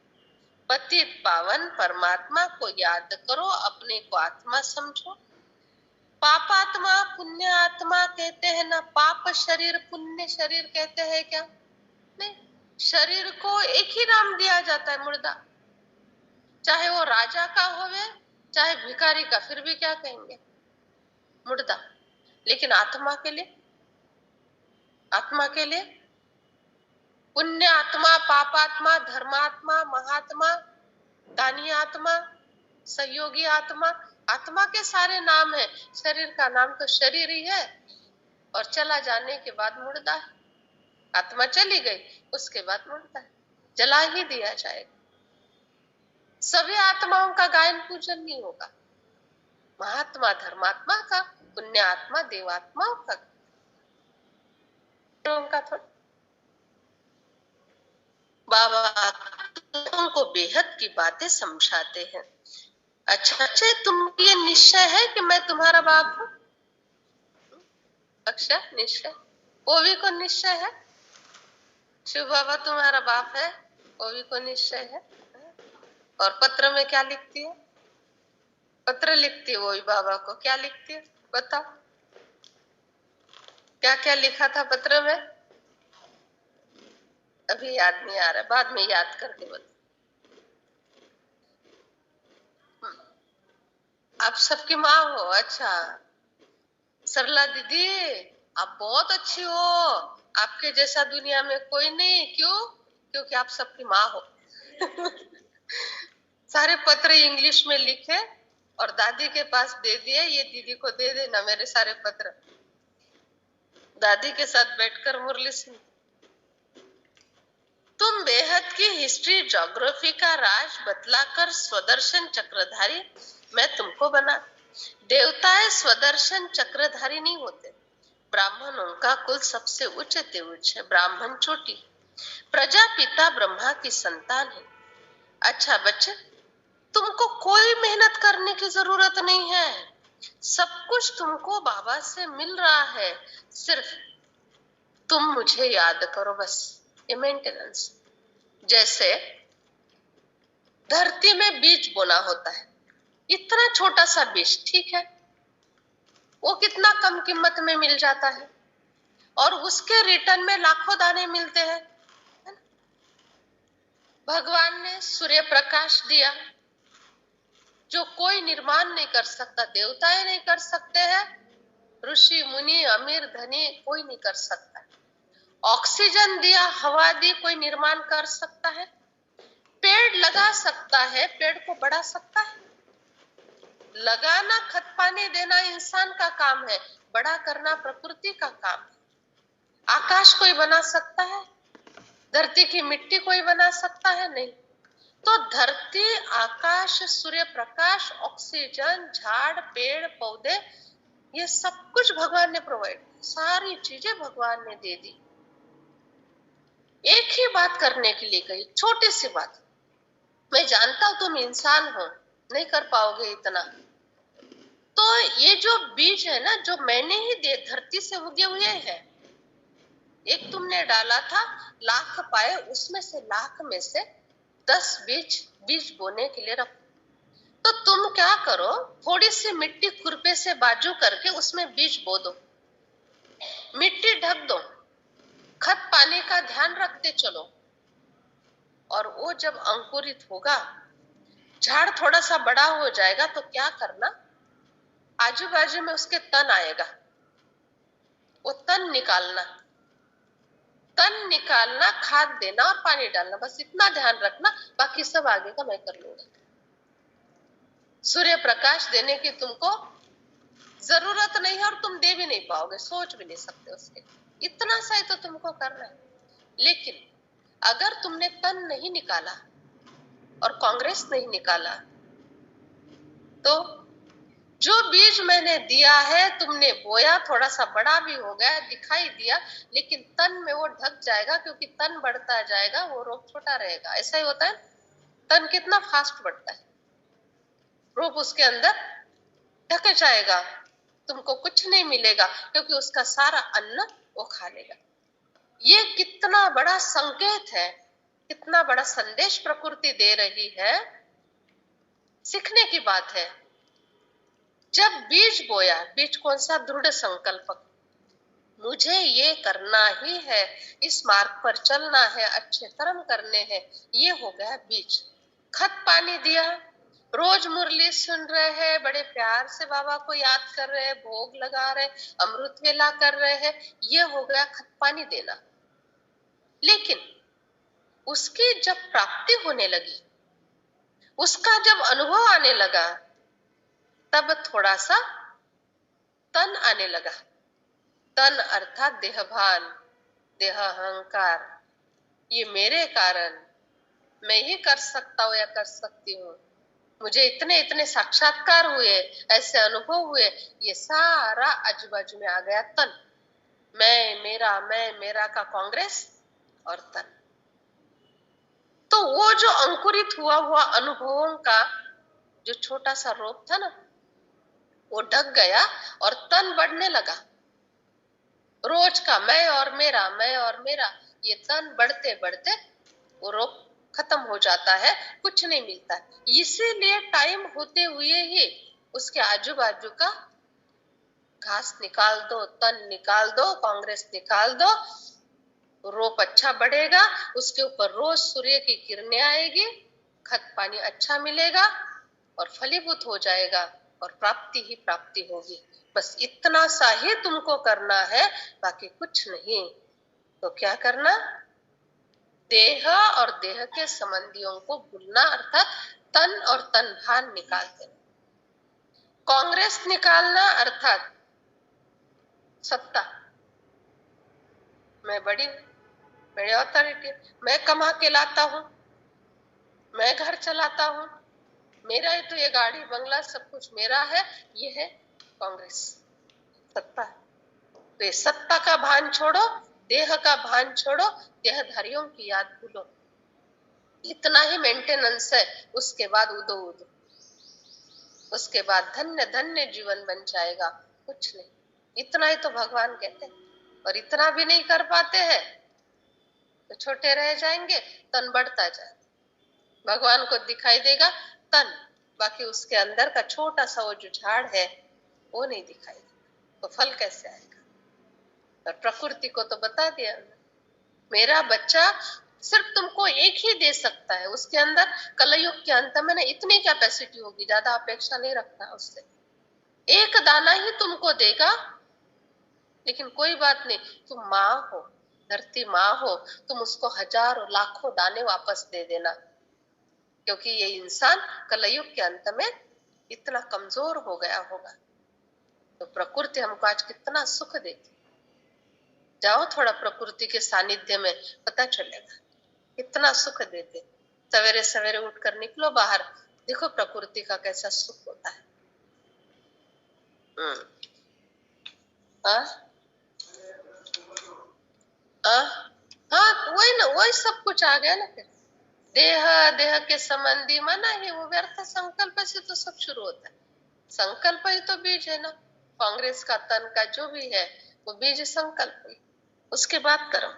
पतित पावन परमात्मा को याद करो, अपने को आत्मा समझो। पापात्मा पुण्य आत्मा कहते हैं ना, पाप शरीर पुण्य शरीर कहते हैं क्या? नहीं, शरीर को एक ही नाम दिया जाता है, मुर्दा। चाहे वो राजा का होवे चाहे भिखारी का, फिर भी क्या कहेंगे? मुर्दा। लेकिन आत्मा के लिए, आत्मा के लिए पुण्य आत्मा, पापात्मा, धर्मात्मा, महात्मा, दानी आत्मा, सहयोगी आत्मा, आत्मा के सारे नाम है। शरीर का नाम तो शरीर ही है, और चला जाने के बाद मुर्दा है। आत्मा चली गई, उसके बाद मुर्दा है, जला ही दिया जाएगा। सभी आत्माओं का गायन पूजन नहीं होगा, महात्मा धर्मात्मा का, पुण्य आत्मा देवात्माओं का थोड़ा। बाबा तुमको बेहद की बातें समझाते हैं। अच्छा, तुम ये निश्चय है कि मैं तुम्हारा बाप हूँ? अक्षय निश्चय, वो भी को निश्चय है। शिव बाबा तुम्हारा बाप है, वो भी को निश्चय है। और पत्र में क्या लिखती है? पत्र लिखती है वो भी बाबा को, क्या लिखती है बताओ? क्या क्या लिखा था पत्र में? अभी याद नहीं आ रहा, बाद में याद करके बता। आप सबकी माँ हो? अच्छा, सरला दीदी आप बहुत अच्छी हो, आपके जैसा दुनिया में कोई नहीं। क्यों? क्योंकि आप सबकी माँ हो। सारे पत्र इंग्लिश में लिखे और दादी के पास दे दिए, ये दीदी को दे देना मेरे सारे पत्र। दादी के साथ बैठकर मुरली सिंह, तुम बेहद की हिस्ट्री ज्योग्राफी का राज बतलाकर स्वदर्शन चक्रधारी मैं तुमको बना। देवताएं स्वदर्शन चक्रधारी नहीं होते, ब्राह्मणों का कुल सबसे उच्च उच्च है, ब्राह्मण चोटी, प्रजापिता ब्रह्मा की संतान है। अच्छा बच्चे, तुमको कोई मेहनत करने की जरूरत नहीं है, सब कुछ तुमको बाबा से मिल रहा है, सिर्फ तुम मुझे याद करो बस। ये मेंटेनेंस। जैसे धरती में बीज बोना होता है, इतना छोटा सा बीज, ठीक है, वो कितना कम कीमत में मिल जाता है और उसके रिटर्न में लाखों दाने मिलते हैं। भगवान ने सूर्य प्रकाश दिया जो कोई निर्माण नहीं कर सकता, देवताएं नहीं कर सकते हैं, ऋषि मुनि अमीर धनी कोई नहीं कर सकता। ऑक्सीजन दिया, हवा दी, कोई निर्माण कर सकता है? पेड़ लगा सकता है, पेड़ को बढ़ा सकता है? लगाना, खत पानी देना इंसान का काम है, बड़ा करना प्रकृति का काम है। आकाश कोई बना सकता है? धरती की मिट्टी कोई बना सकता है? नहीं। तो धरती, आकाश, सूर्य प्रकाश, ऑक्सीजन, झाड़, पेड़ पौधे, ये सब कुछ भगवान ने प्रोवाइड, सारी चीजें भगवान ने दे दी। एक ही बात करने के लिए कही, छोटी सी बात, मैं जानता हूं तुम इंसान हो, नहीं कर पाओगे इतना, तो ये जो बीज है ना, जो मैंने ही दे धरती से उगे हुए हैं, एक तुमने डाला था, लाख पाए, उसमें से लाख में से 10 बीज बोने के लिए रखो। तो तुम क्या करो, थोड़ी सी मिट्टी खुरपे से बाजू करके उसमें बीज बो दो, मिट्टी ढक दो, खत पानी का ध्यान रखते चलो, और वो जब अंकुरित होगा, झाड़ थोड़ा सा बड़ा हो जाएगा, तो क्या करना, आजू बाजू में उसके तन आएगा, वो तन निकालना, खाद देना और पानी डालना, बस इतना ध्यान रखना, बाकी सब आगे का मैं कर लूंगा। सूर्य प्रकाश देने की तुमको जरूरत नहीं है और तुम दे भी नहीं पाओगे, सोच भी नहीं सकते उसके, इतना सा ही तो तुमको करना है। लेकिन अगर तुमने तन नहीं निकाला और कांग्रेस नहीं निकाला, तो जो बीज मैंने दिया है, तुमने बोया, थोड़ा सा बड़ा भी हो गया, दिखाई दिया, लेकिन तन में वो ढक जाएगा, क्योंकि तन बढ़ता जाएगा, वो रोप छोटा रहेगा। ऐसा ही होता है, तन कितना फास्ट बढ़ता है, रोप उसके अंदर ढक जाएगा, तुमको कुछ नहीं मिलेगा, क्योंकि उसका सारा अन्न वो खा लेगा। ये कितना बड़ा संकेत है, कितना बड़ा संदेश प्रकृति दे रही है, सीखने की बात है। जब बीज बोया, बीज कौन सा, दृढ़ संकल्प, मुझे ये करना ही है, इस मार्ग पर चलना है, अच्छे कर्म करने हैं, ये हो गया बीज। खत पानी दिया, रोज मुरली सुन रहे हैं, बड़े प्यार से बाबा को याद कर रहे हैं, भोग लगा रहे, अमृत वेला कर रहे हैं, ये हो गया खत पानी देना। लेकिन उसकी जब प्राप्ति होने लगी, उसका जब अनुभव आने लगा, तब थोड़ा सा तन आने लगा। तन अर्थात देहभान, देह अहंकार, ये मेरे कारण, मैं ही कर सकता हूं या कर सकती हूँ, मुझे इतने इतने साक्षात्कार हुए, ऐसे अनुभव हुए, ये सारा आजू बाजू में आ गया तन। मैं मेरा का कांग्रेस और तन। तो वो जो अंकुरित हुआ अनुभवों का जो छोटा सा रोप था ना, वो ढक गया और तन बढ़ने लगा। रोज का मैं और मेरा, मैं और मेरा, ये तन बढ़ते बढ़ते वो रोप खत्म हो जाता है, कुछ नहीं मिलता। इसीलिए टाइम होते हुए ही उसके आजू बाजू का घास निकाल दो, तन निकाल दो, कांग्रेस निकाल दो, रोप अच्छा बढ़ेगा, उसके ऊपर रोज सूर्य की किरणें आएगी, खत पानी अच्छा मिलेगा और फलीभूत हो जाएगा और प्राप्ति ही प्राप्ति होगी। बस इतना सा ही तुमको करना है, बाकी कुछ नहीं। तो क्या करना, देह और देह के संबंधियों को भूलना, अर्थात तन और तन भान निकाल देना। कांग्रेस निकालना अर्थात सत्ता, मैं बड़ी, मेरे अथॉरिटी, मैं कमा के लाता हूं, मैं घर चलाता हूं, मेरा ही तो ये गाड़ी बंगला सब कुछ मेरा है, ये है कांग्रेस, सत्ता। तो ये सत्ता का भान छोड़ो, देह का भान छोड़ो, देहधारियों की याद भूलो, इतना ही मेंटेनेंस है। उसके बाद उदो उदो, उसके बाद धन्य धन्य जीवन बन जाएगा, कुछ नहीं। इतना ही तो भगवान कहते हैं, और इतना भी नहीं कर पाते हैं तो छोटे रह जाएंगे, तन बढ़ता जाए। भगवान को दिखाई देगा तन, बाकी उसके अंदर का छोटा सा वो जो झाड़ है वो नहीं दिखाई देगा, तो फल कैसे आएगा? और प्रकृति को तो बता दिया मेरा बच्चा सिर्फ तुमको एक ही दे सकता है, उसके अंदर कलयुग के अंत में ना इतनी कैपेसिटी होगी, ज्यादा अपेक्षा नहीं रखना उससे, एक दाना ही तुमको देगा। लेकिन कोई बात नहीं, तुम माँ हो, धरती माँ हो, तुम उसको हजारों लाखों दाने वापस दे देना, क्योंकि ये इंसान कलयुग के अंत में इतना कमजोर हो गया होगा। तो प्रकृति हमको आज कितना सुख देती, जाओ थोड़ा प्रकृति के सानिध्य में, पता चलेगा कितना सुख देते। सवेरे सवेरे उठकर निकलो बाहर, देखो प्रकृति का कैसा सुख होता है। हाँ वही ना, वही सब कुछ आ गया ना फिर। देह देह के संबंधी माना ही वो व्यर्थ संकल्प से तो सब शुरू होता है। संकल्प ही तो बीज है ना, कांग्रेस का तन का जो भी है वो बीज संकल्प ही। उसके बाद कर्म।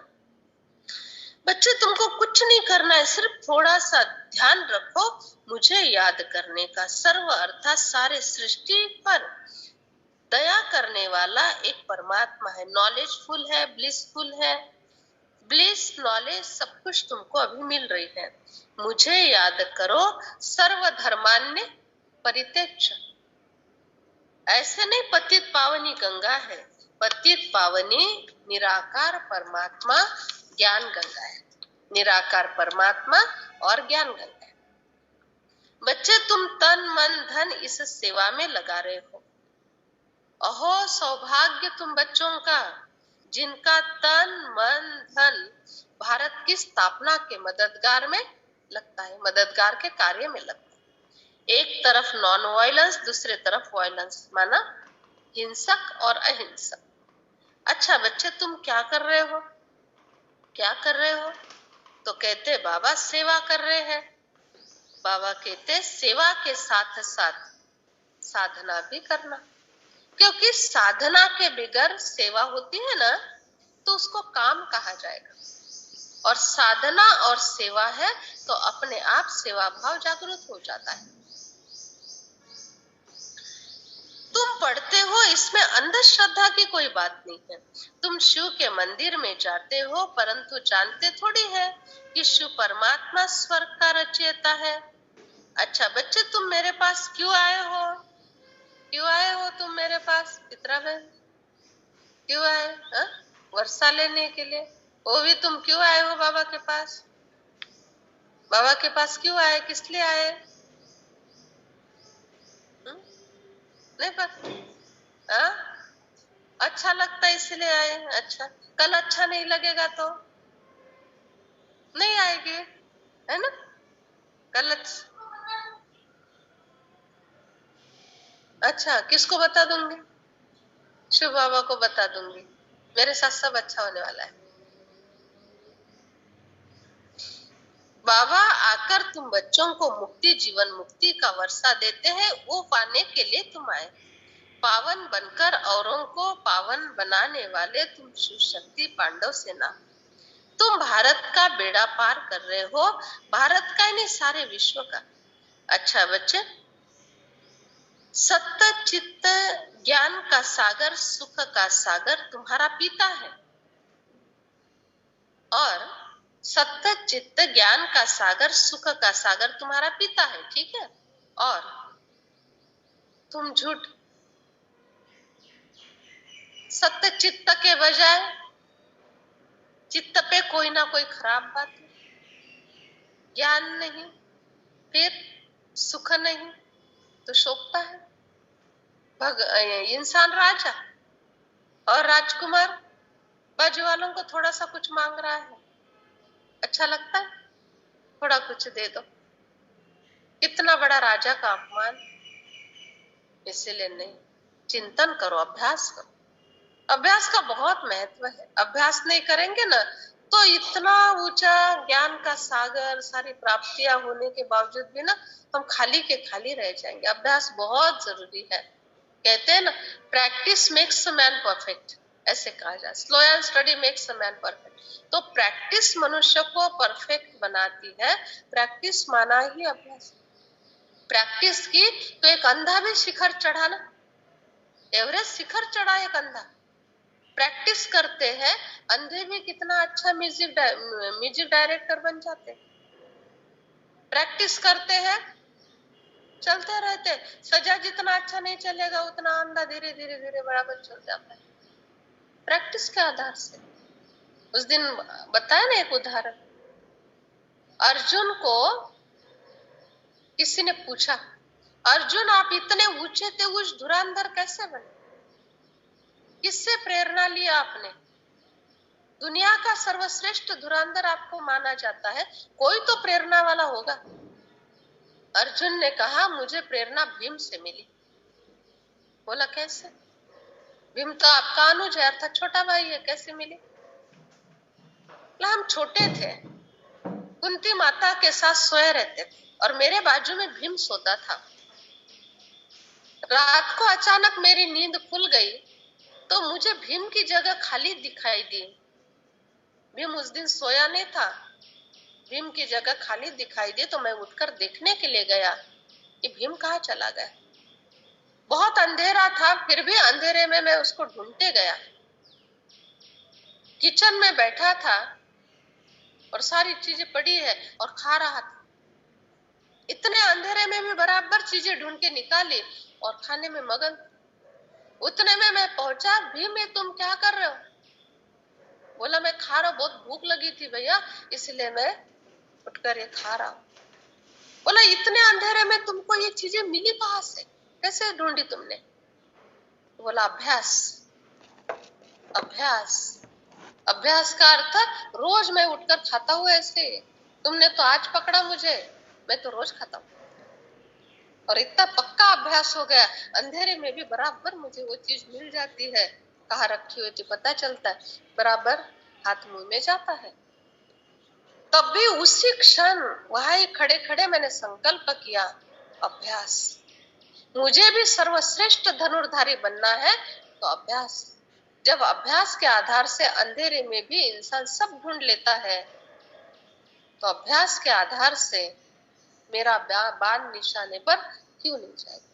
बच्चे तुमको कुछ नहीं करना है, सिर्फ थोड़ा सा ध्यान रखो मुझे याद करने का। सर्व अर्थात सारे सृष्टि पर दया करने वाला एक परमात्मा है, नॉलेजफुल है, ब्लिसफुल है। ब्लिस नॉलेज सब कुछ तुमको अभी मिल रही है। मुझे याद करो सर्वधर्मान्य परित्यज्य। ऐसे नहीं पतित पावनी गंगा है, पतित पावनी निराकार परमात्मा ज्ञान गंगा है, निराकार परमात्मा और ज्ञान गंगा है। बच्चे तुम तन मन धन इस सेवा में लगा रहे हो। अहो सौभाग्य तुम बच्चों का, जिनका तन मन धन भारत की स्थापना के मददगार में लगता है, मददगार के कार्य में लगता है। एक तरफ नॉन वायलेंस, दूसरे तरफ वायलेंस, माना हिंसक और अहिंसक। अच्छा बच्चे तुम क्या कर रहे हो, क्या कर रहे हो? तो कहते बाबा सेवा कर रहे हैं। बाबा कहते सेवा के साथ साथ साधना भी करना, क्योंकि साधना के बगैर सेवा होती है ना तो उसको काम कहा जाएगा, और साधना और सेवा है तो अपने आप सेवा भाव जागृत हो जाता है। तुम पढ़ते हो, इसमें अंधश्रद्धा की कोई बात नहीं है। तुम शिव के मंदिर में जाते हो, परंतु जानते थोड़ी है कि शिव परमात्मा स्वर्ग का रचयिता है। अच्छा बच्चे तुम मेरे पास क्यों आए हो, क्यों आए हो तुम मेरे पास? चित्रा बहन क्यों आए? वर्षा लेने के लिए। वो भी तुम क्यों आए हो बाबा के पास? बाबा के पास क्यों आए, किस लिए आए? नहीं पता? अच्छा लगता है इसलिए आए। अच्छा कल अच्छा नहीं लगेगा तो नहीं आएगी, है ना? कल अच्छा किसको बता दूंगी? शिव बाबा को बता दूंगी, मेरे साथ सब अच्छा होने वाला है। बाबा आकर तुम बच्चों को मुक्ति, जीवन मुक्ति का वर्षा देते हैं, वो पाने के लिए तुम आए। पावन बनकर औरों को पावन बनाने वाले तुम शिव शक्ति पांडव सेना। तुम भारत का बेड़ा पार कर रहे हो, भारत का ही नहीं सारे विश्व का। अच्छा बच्चे सत्य चित्त ज्ञान का सागर, सुख का सागर तुम्हारा पिता है, और सत्य चित्त ज्ञान का सागर, सुख का सागर तुम्हारा पिता है, ठीक है? और तुम झूठ, सत्य चित्त के बजाय चित्त पे कोई ना कोई खराब बात है, ज्ञान नहीं, फिर सुख नहीं, तो शोभता है। इंसान राजा और राजकुमार बाजू वालों को थोड़ा सा कुछ मांग रहा है, अच्छा लगता है? थोड़ा कुछ दे दो, कितना बड़ा राजा का अपमान। इसीलिए नहीं, चिंतन करो, अभ्यास करो। अभ्यास का बहुत महत्व है। अभ्यास नहीं करेंगे ना तो इतना ऊंचा ज्ञान का सागर, सारी प्राप्तियां होने के बावजूद भी ना हम खाली के खाली रह जाएंगे। अभ्यास बहुत जरूरी है। कहते हैं ना प्रैक्टिस मेक्स मैन परफेक्ट। ऐसे कहा जाए, slow and study makes a man perfect. तो प्रैक्टिस मनुष्य को परफेक्ट बनाती है। प्रैक्टिस माना ही अभ्यास। प्रैक्टिस की तो एक अंधा भी शिखर चढ़ा ना, एवरेस्ट शिखर चढ़ा एक अंधा। प्रैक्टिस करते हैं, अंधे भी कितना अच्छा म्यूजिक डायरेक्टर बन जाते। प्रैक्टिस करते हैं, चलते रहते, सजा जितना अच्छा नहीं चलेगा उतना अंधा धीरे धीरे धीरे बराबर चल जाता है, प्रैक्टिस के आधार से। उस दिन बताया ना एक उदाहरण, अर्जुन को किसी ने पूछा, अर्जुन आप इतने ऊंचे थे, उस धुरंधर कैसे बने? किससे प्रेरणा लिया आपने? दुनिया का सर्वश्रेष्ठ धुरंधर आपको माना जाता है, कोई तो प्रेरणा वाला होगा। अर्जुन ने कहा मुझे प्रेरणा भीम से मिली। बोला कैसे? भीम तो आपका अनुज है अर्थात छोटा भाई है, कैसे मिली? हम छोटे थे, कुंती माता के साथ सोए रहते थे और मेरे बाजू में भीम सोता था। रात को अचानक मेरी नींद खुल गई तो मुझे भीम की जगह खाली दिखाई दी। भीम उस दिन सोया नहीं था, भीम की जगह खाली दिखाई दी तो मैं उठकर देखने के लिए गया कि भीम कहाँ चला गया। बहुत अंधेरा था, फिर भी अंधेरे में मैं उसको ढूंढते गया। किचन में बैठा था और सारी चीजें पड़ी है और खा रहा था। इतने अंधेरे में भी बराबर चीजें ढूंढ के निकाली और खाने में मगन। उतने में मैं पहुंचा, भीम ये तुम क्या कर रहे हो? बोला मैं खा रहा हूं, बहुत भूख लगी थी भैया इसलिए मैं उठकर ये खा रहा हूं। बोला इतने अंधेरे में तुमको ये चीजें मिली कहां से, कैसे ढूंढी तुमने? बोला अभ्यास। अभ्यास, अभ्यास का अर्थ रोज मैं उठकर खाता हूं ऐसे। तुमने तो आज पकड़ा मुझे, मैं तो रोज खाता हूं और इतना पक्का अभ्यास हो गया, अंधेरे में भी बराबर मुझे वो चीज मिल जाती है। कहाँ रखी हुई थी पता चलता है, बराबर हाथ मुंह में जाता है। तब भी उसी क्षण वहां खड़े खड़े मैंने संकल्प किया, अभ्यास। मुझे भी सर्वश्रेष्ठ धनुर्धारी बनना है तो अभ्यास। जब अभ्यास के आधार से अंधेरे में भी इंसान सब ढूंढ लेता है तो अभ्यास के आधार से मेरा बाण निशाने पर क्यों नहीं जाएगा?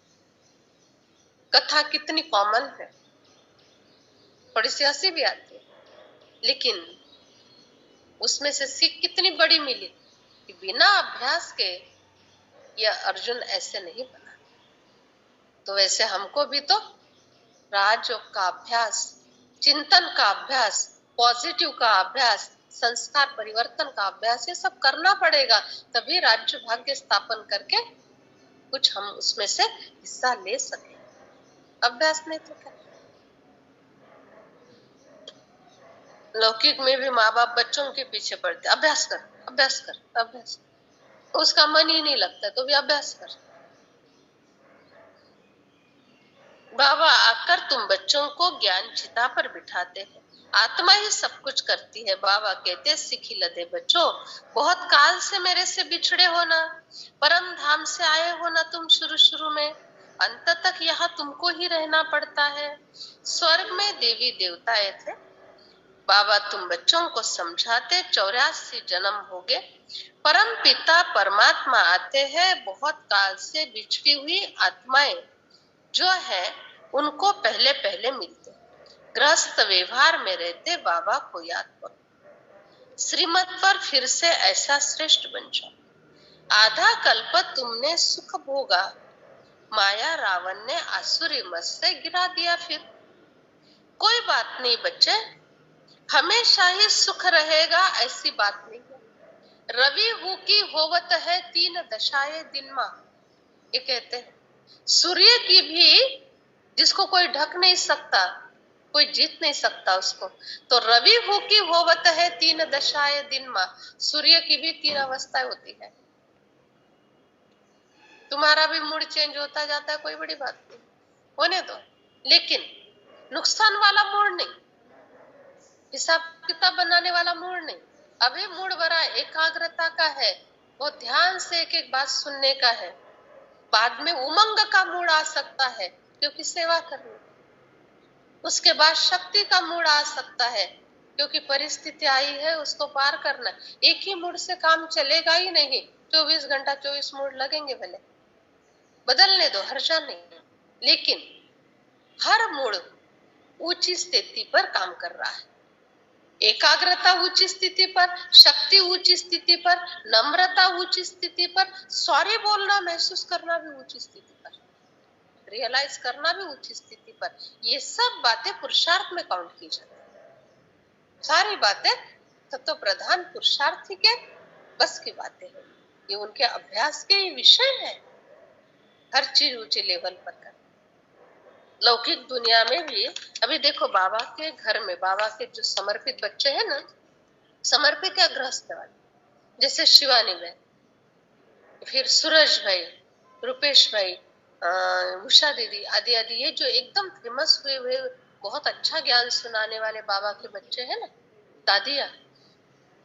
कथा कितनी कॉमन है, थोड़ी सी हंसी भी आती है, लेकिन उसमें से सीख कितनी बड़ी मिली कि बिना अभ्यास के यह अर्जुन ऐसे नहीं बना। तो वैसे हमको भी तो राजयोग का अभ्यास, चिंतन का अभ्यास, पॉजिटिव का अभ्यास, संस्कार परिवर्तन का अभ्यास, ये सब करना पड़ेगा, तभी राज्य भाग्य स्थापन करके कुछ हम उसमें से हिस्सा ले सके। अभ्यास नहीं तो क्या? लौकिक में भी माँ बाप बच्चों के पीछे पड़ते, अभ्यास कर अभ्यास कर अभ्यास कर, उसका मन ही नहीं लगता तो भी अभ्यास कर। बाबा आकर तुम बच्चों को ज्ञान चिता पर बिठाते हैं, आत्मा ही सब कुछ करती है। बाबा कहते सिखी लदे बच्चों, बहुत काल से मेरे से बिछड़े हो ना, परम धाम से आए हो ना तुम शुरू शुरू में, अंत तक यहाँ तुमको ही रहना पड़ता है। स्वर्ग में देवी देवताएं थे, बाबा तुम बच्चों को समझाते 84 जन्म हो गए, परम पिता परमात्मा आते हैं, बहुत काल से बिछड़ी हुई आत्माएं जो है उनको पहले पहले मिलते, गृहस्थ व्यवहार में रहते बाबा को याद करो, श्रीमत पर फिर से ऐसा श्रेष्ठ बन जाओ। आधा कल्प तुमने सुख भोगा, माया रावण ने आसुरी मत से गिरा दिया, फिर कोई बात नहीं बच्चे, हमेशा ही सुख रहेगा ऐसी बात नहीं है। रवि हु की होवत है 3 दशाएं दिन मां, ये कहते हैं सूर्य की भी जिसको कोई ढक नहीं सकता, कोई जीत नहीं सकता उसको, तो रवि हु की होवत है 3 दशाएं दिन मां, सूर्य की भी 3 अवस्थाएं होती है। तुम्हारा भी मूड चेंज होता जाता है, कोई बड़ी बात नहीं, होने दो, लेकिन नुकसान वाला मूड नहीं, हिसाब किताब बनाने वाला मूड नहीं। अभी मूड बड़ा एकाग्रता का है, बहुत ध्यान से एक एक बात सुनने का है, बाद में उमंग का मूड आ सकता है क्योंकि सेवा करनी। उसके बाद शक्ति का मूड आ सकता है, क्योंकि परिस्थिति आई है उसको पार करना। एक ही मूड से काम चलेगा ही नहीं, 24 घंटा 24 मूड लगेंगे, भले बदलने दो, हर्जा नहीं, लेकिन हर मूड ऊंची स्थिति पर काम कर रहा है। एकाग्रता ऊंची स्थिति पर, शक्ति ऊंची स्थिति पर, नम्रता ऊंची स्थिति पर, सॉरी बोलना महसूस करना भी ऊंची स्थिति पर, रियलाइज करना भी ऊंची स्थिति पर। ये सब बातें पुरुषार्थ में काउंट की जाती है। सारी बातें तत्व प्रधान पुरुषार्थी के बस की बातें हैं, ये उनके अभ्यास के ही विषय है। हर चीज ऊंचे लेवल पर कर। लौकिक दुनिया में भी अभी देखो, बाबा के घर में बाबा के जो समर्पित बच्चे हैं ना, समर्पित या गृहस्थ वाले, जैसे शिवानी बहन, फिर सूरज भाई, रूपेश भाई, उषा दीदी आदि आदि, ये जो एकदम फेमस हुए हुए बहुत अच्छा ज्ञान सुनाने वाले बाबा के बच्चे हैं ना, दादिया,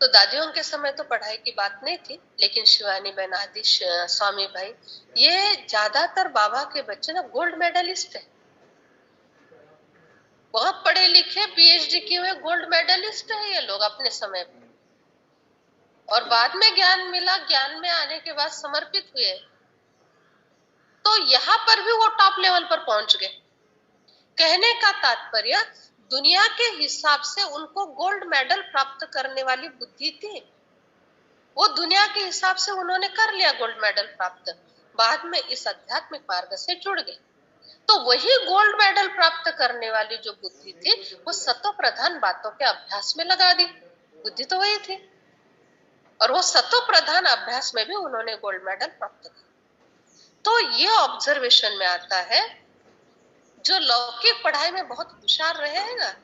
तो दादियों के समय तो पढ़ाई की बात नहीं थी, लेकिन शिवानी बहन आदि, स्वामी भाई, ये ज्यादातर बाबा के बच्चे ना गोल्ड मेडलिस्ट है, बहुत पढ़े लिखे, पीएचडी किए हुए गोल्ड मेडलिस्ट है ये लोग अपने समय पर। और बाद में ज्ञान मिला, ज्ञान में आने के बाद समर्पित हुए, तो यहाँ पर भी वो टॉप लेवल पर पहुंच गए। कहने का तात्पर्य, दुनिया के हिसाब से उनको गोल्ड मेडल प्राप्त करने वाली बुद्धि थी, वो दुनिया के हिसाब से उन्होंने कर लिया गोल्ड मेडल प्राप्त, बाद में इस आध्यात्मिक मार्ग से जुड़ गए। तो वही गोल्ड मेडल प्राप्त करने वाली जो बुद्धि थी, वो सत्व प्रधान बातों के अभ्यास में लगा दी, बुद्धि तो वही थी, और वो सत्व प्रधान अभ्यास में भी उन्होंने गोल्ड मेडल प्राप्त किया। तो ये ऑब्जर्वेशन में आता है, जो लौकिक पढ़ाई में बहुत होशियार रहे हैं ना,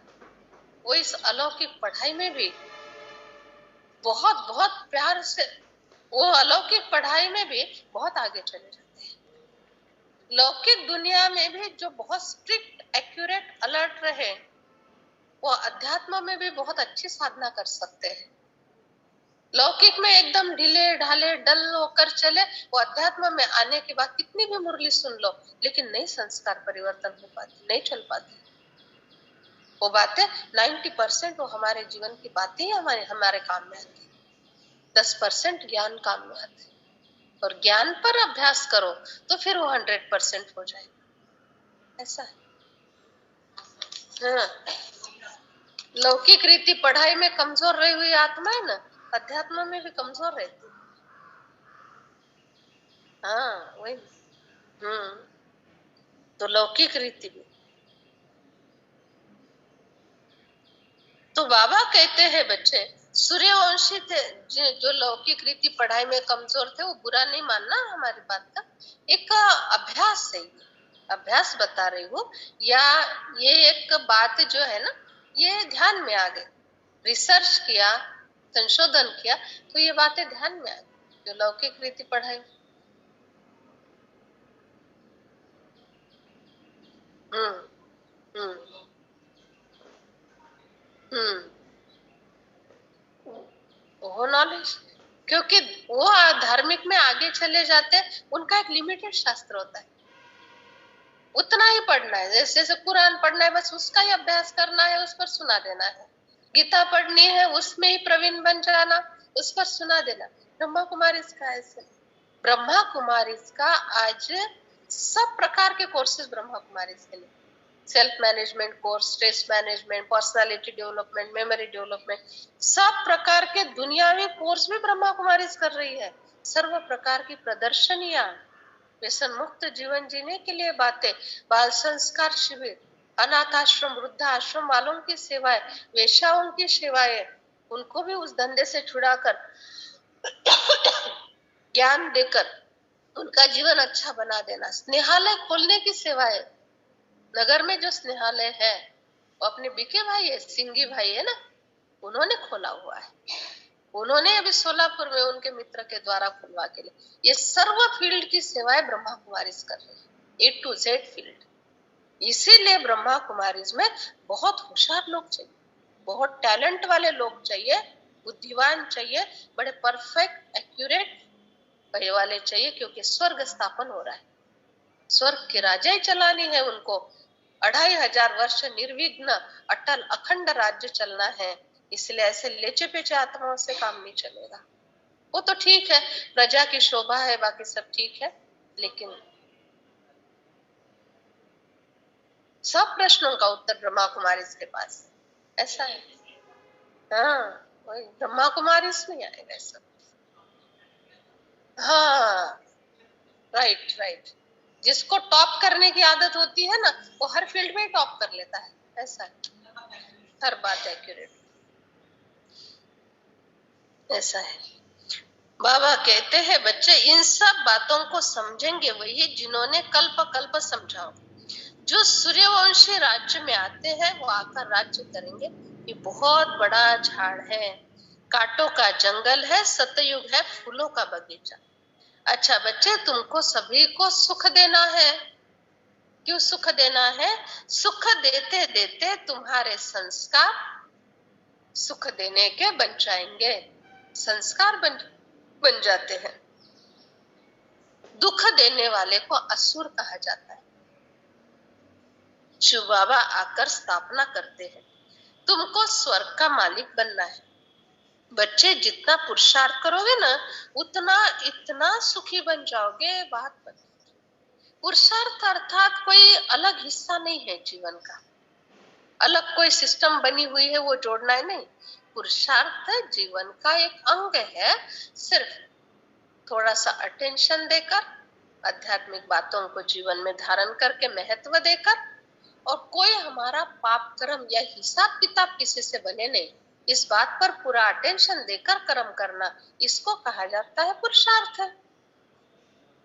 वो इस अलौकिक पढ़ाई में भी बहुत बहुत प्यार से, वो अलौकिक पढ़ाई में भी बहुत आगे चले जाते हैं। लौकिक दुनिया में भी जो बहुत स्ट्रिक्ट, एक्यूरेट, अलर्ट रहे, वो अध्यात्म में भी बहुत अच्छी साधना कर सकते हैं। लौकिक में एकदम ढीले ढाले डल होकर चले, वो अध्यात्म में आने के बाद कितनी भी मुरली सुन लो, लेकिन नहीं संस्कार परिवर्तन हो पाती, नहीं चल पाती। वो बातें 90% वो हमारे जीवन की बातें ही हमारे काम में आती, 10% ज्ञान काम में आती, और ज्ञान पर अभ्यास करो तो फिर वो 100% हो जाएगा। ऐसा है। हाँ, लौकिक रीति पढ़ाई में कमजोर रही हुई आत्मा है ना, अध्यात्म में भी कमजोर रहती। हाँ वही। तो लौकिक रीति भी, तो बाबा कहते हैं बच्चे सूर्यवंशी थे, जो लौकिक रीति पढ़ाई में कमजोर थे, वो बुरा नहीं मानना हमारी बात का, एक अभ्यास है, अभ्यास बता रही हूँ, या ये एक बात जो है ना, ये ध्यान में आ गई, रिसर्च किया, संशोधन किया, तो ये बातें ध्यान में आ गई, जो लौकिक रीति पढ़ाई। हम्म वो नॉलेज, क्योंकि वो धार्मिक में आगे चले जाते, उनका एक लिमिटेड शास्त्र होता है, उतना ही पढ़ना है, जैसे जैसे कुरान पढ़ना है बस उसका ही अभ्यास करना है, उस पर सुना देना है, गीता पढ़नी है उसमें ही प्रवीण बन जाना, उस पर सुना देना। ब्रह्मा कुमारी इसका ऐसे, ब्रह्मा कुमारी इसका आज सब प्रकार के कोर्सेज ब्रह्मा कुमारी के लिए, self management course, stress management, personality development, memory development, सब प्रकार के दुनियावी कोर्स भी ब्रह्मा कुमारी कर रही है। सर्व प्रकार की प्रदर्शनियां, व्यसन मुक्त जीवन जीने के लिए बातें, बाल संस्कार शिविर, अनाथ आश्रम, वृद्ध आश्रम वालों की सेवाएं, वेश्याओं की सेवाएं, उनको भी उस धंधे से छुड़ाकर ज्ञान देकर उनका जीवन अच्छा बना देना, स्नेहालय खोलने की सेवाएं, नगर में जो स्नेहालय है वो अपने बीके भाई है, सिंगी भाई है ना, उन्होंने खोला हुआ है, उन्होंने अभी सोलापुर में उनके मित्र के द्वारा खुलवा के लिए, ये सर्व फील्ड की सेवाएं ब्रह्मा कुमारीज कर रही है, A to Z फील्ड। इसीलिए ब्रह्मा कुमारीज में बहुत होशियार लोग चाहिए, बहुत टैलेंट वाले लोग चाहिए, बुद्धिमान चाहिए, बड़े परफेक्ट एक्यूरेट वाले चाहिए, क्योंकि स्वर्ग स्थापन हो रहा है, स्वर्ग की राजा ही चलानी है उनको, 2500 वर्ष निर्विघ्न अटल अखंड राज्य चलना है, इसलिए ऐसे लेचे पेचे आत्माओं से काम नहीं चलेगा। वो तो ठीक है, प्रजा की शोभा है, बाकी सब ठीक है, लेकिन सब प्रश्नों का उत्तर ब्रह्मा कुमारी के पास ऐसा है। हाँ, वही ब्रह्मा कुमारी में आएगा सब। हाँ, राइट राइट। जिसको टॉप करने की आदत होती है ना, वो हर फील्ड में टॉप कर लेता है, ऐसा है, हर बात एक्यूरेट, ऐसा है। बाबा कहते हैं बच्चे इन सब बातों को समझेंगे वही जिन्होंने कल्प कल्प समझाओ। जो सूर्यवंशी राज्य में आते हैं वो आकर राज्य करेंगे। ये बहुत बड़ा झाड़ है, कांटों का जंगल है, सतयुग है, फूलों का बगीचा। अच्छा बच्चे, तुमको सभी को सुख देना है। क्यों सुख देना है? सुख देते देते तुम्हारे संस्कार सुख देने के बन जाएंगे, संस्कार बन जाते हैं। दुख देने वाले को असुर कहा जाता है। शिव बाबा आकर स्थापना करते हैं, तुमको स्वर्ग का मालिक बनना है। बच्चे जितना पुरुषार्थ करोगे ना, उतना इतना सुखी बन जाओगे, बात बन। पुरुषार्थ अर्थात कोई अलग हिस्सा नहीं है जीवन का, अलग कोई सिस्टम बनी हुई है वो जोड़ना है, नहीं। पुरुषार्थ जीवन का एक अंग है। सिर्फ थोड़ा सा अटेंशन देकर, आध्यात्मिक बातों को जीवन में धारण करके, महत्व देकर, और कोई हमारा पाप कर्म या हिसाब किताब किसी से बने नहीं, इस बात पर पूरा अटेंशन देकर कर्म करना, इसको कहा जाता है पुरुषार्थ।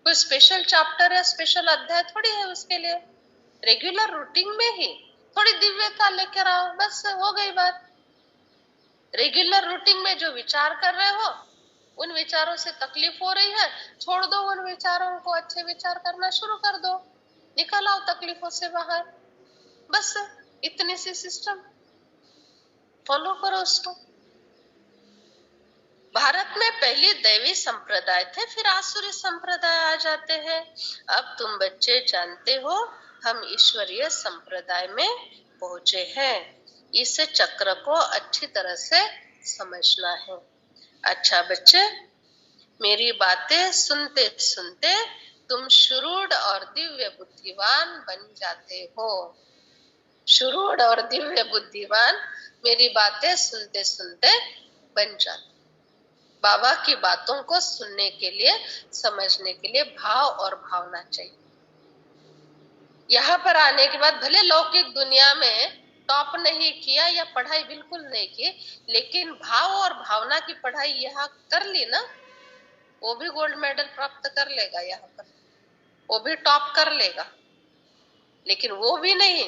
कोई स्पेशल चैप्टर या स्पेशल अध्याय थोड़ी है उसके लिए। रेगुलर रूटीन में ही थोड़ी दिव्यता लेकर आओ, बस हो गई बात। रेगुलर रूटीन में जो विचार कर रहे हो, उन विचारों से तकलीफ हो रही है, छोड़ दो उन विचारों को, अच्छे विचार करना शुरू कर दो, निकल आओ तकलीफों से बाहर। बस इतनी सी सिस्टम फॉलो करो उसको। भारत में पहले दैवी संप्रदाय थे, फिर आसुरी संप्रदाय आ जाते हैं। अब तुम बच्चे जानते हो हम ईश्वरीय संप्रदाय में पहुंचे हैं। इस चक्र को अच्छी तरह से समझना है। अच्छा बच्चे, मेरी बातें सुनते सुनते तुम शुरूढ़ और दिव्य बुद्धिवान बन जाते हो। शुरूढ़ और दिव्य बुद्धिवान मेरी बातें सुनते सुनते बन जाते। बाबा की बातों को सुनने के लिए, समझने के लिए भाव और भावना चाहिए। यहाँ पर आने के बाद भले लौकिक दुनिया में टॉप नहीं किया या पढ़ाई बिल्कुल नहीं की, लेकिन भाव और भावना की पढ़ाई यहाँ कर ली ना, वो भी गोल्ड मेडल प्राप्त कर लेगा। यहाँ पर वो भी टॉप कर लेगा, लेकिन वो भी नहीं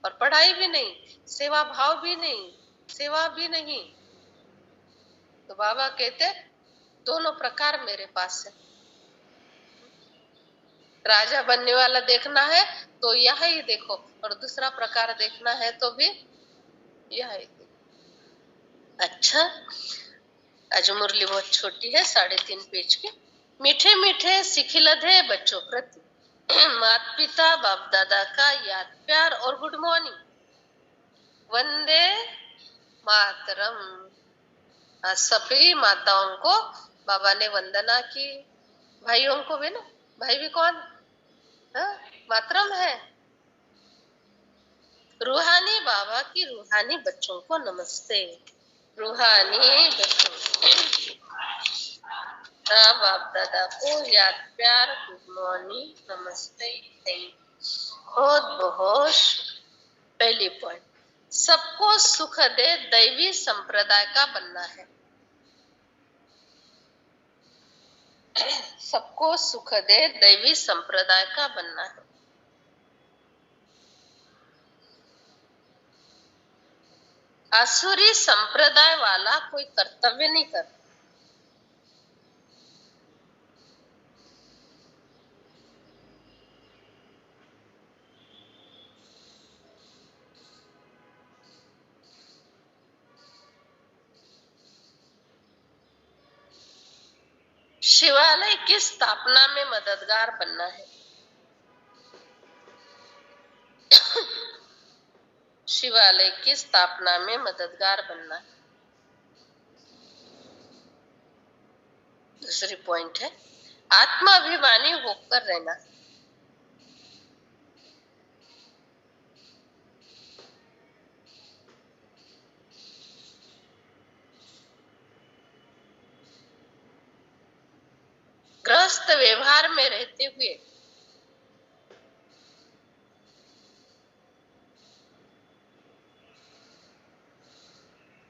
और पढ़ाई भी नहीं, सेवा भाव भी नहीं, सेवा भी नहीं। तो बाबा कहते दोनों प्रकार मेरे पास है। राजा बनने वाला देखना है तो यह ही देखो, और दूसरा प्रकार देखना है तो भी यह ही देखो। अच्छा, आज मुरली बहुत छोटी है, 3.5 पेज की। मीठे मीठे सिखिलधे बच्चों प्रति माता पिता बाप दादा का याद प्यार और गुड मॉर्निंग। वंदे मातरम। सभी माताओं को बाबा ने वंदना की, भाइयों को भी ना, भाई भी कौन? मातरम है। रूहानी बाबा की रूहानी बच्चों को नमस्ते। रूहानी बच्चों बाप दादा को याद प्यार गुड मॉर्निंग नमस्ते बहुत बहुत। पहली पॉइंट, सबको सुख दे दैवी संप्रदाय का बनना है। सबको सुख दे दैवी संप्रदाय का बनना है। आसुरी संप्रदाय वाला कोई कर्तव्य नहीं करता। शिवालय की स्थापना में मददगार बनना है। शिवालय की स्थापना में मददगार बनना। दूसरी पॉइंट है आत्माभिमानी होकर रहना। गृहस्थ व्यवहार में रहते हुए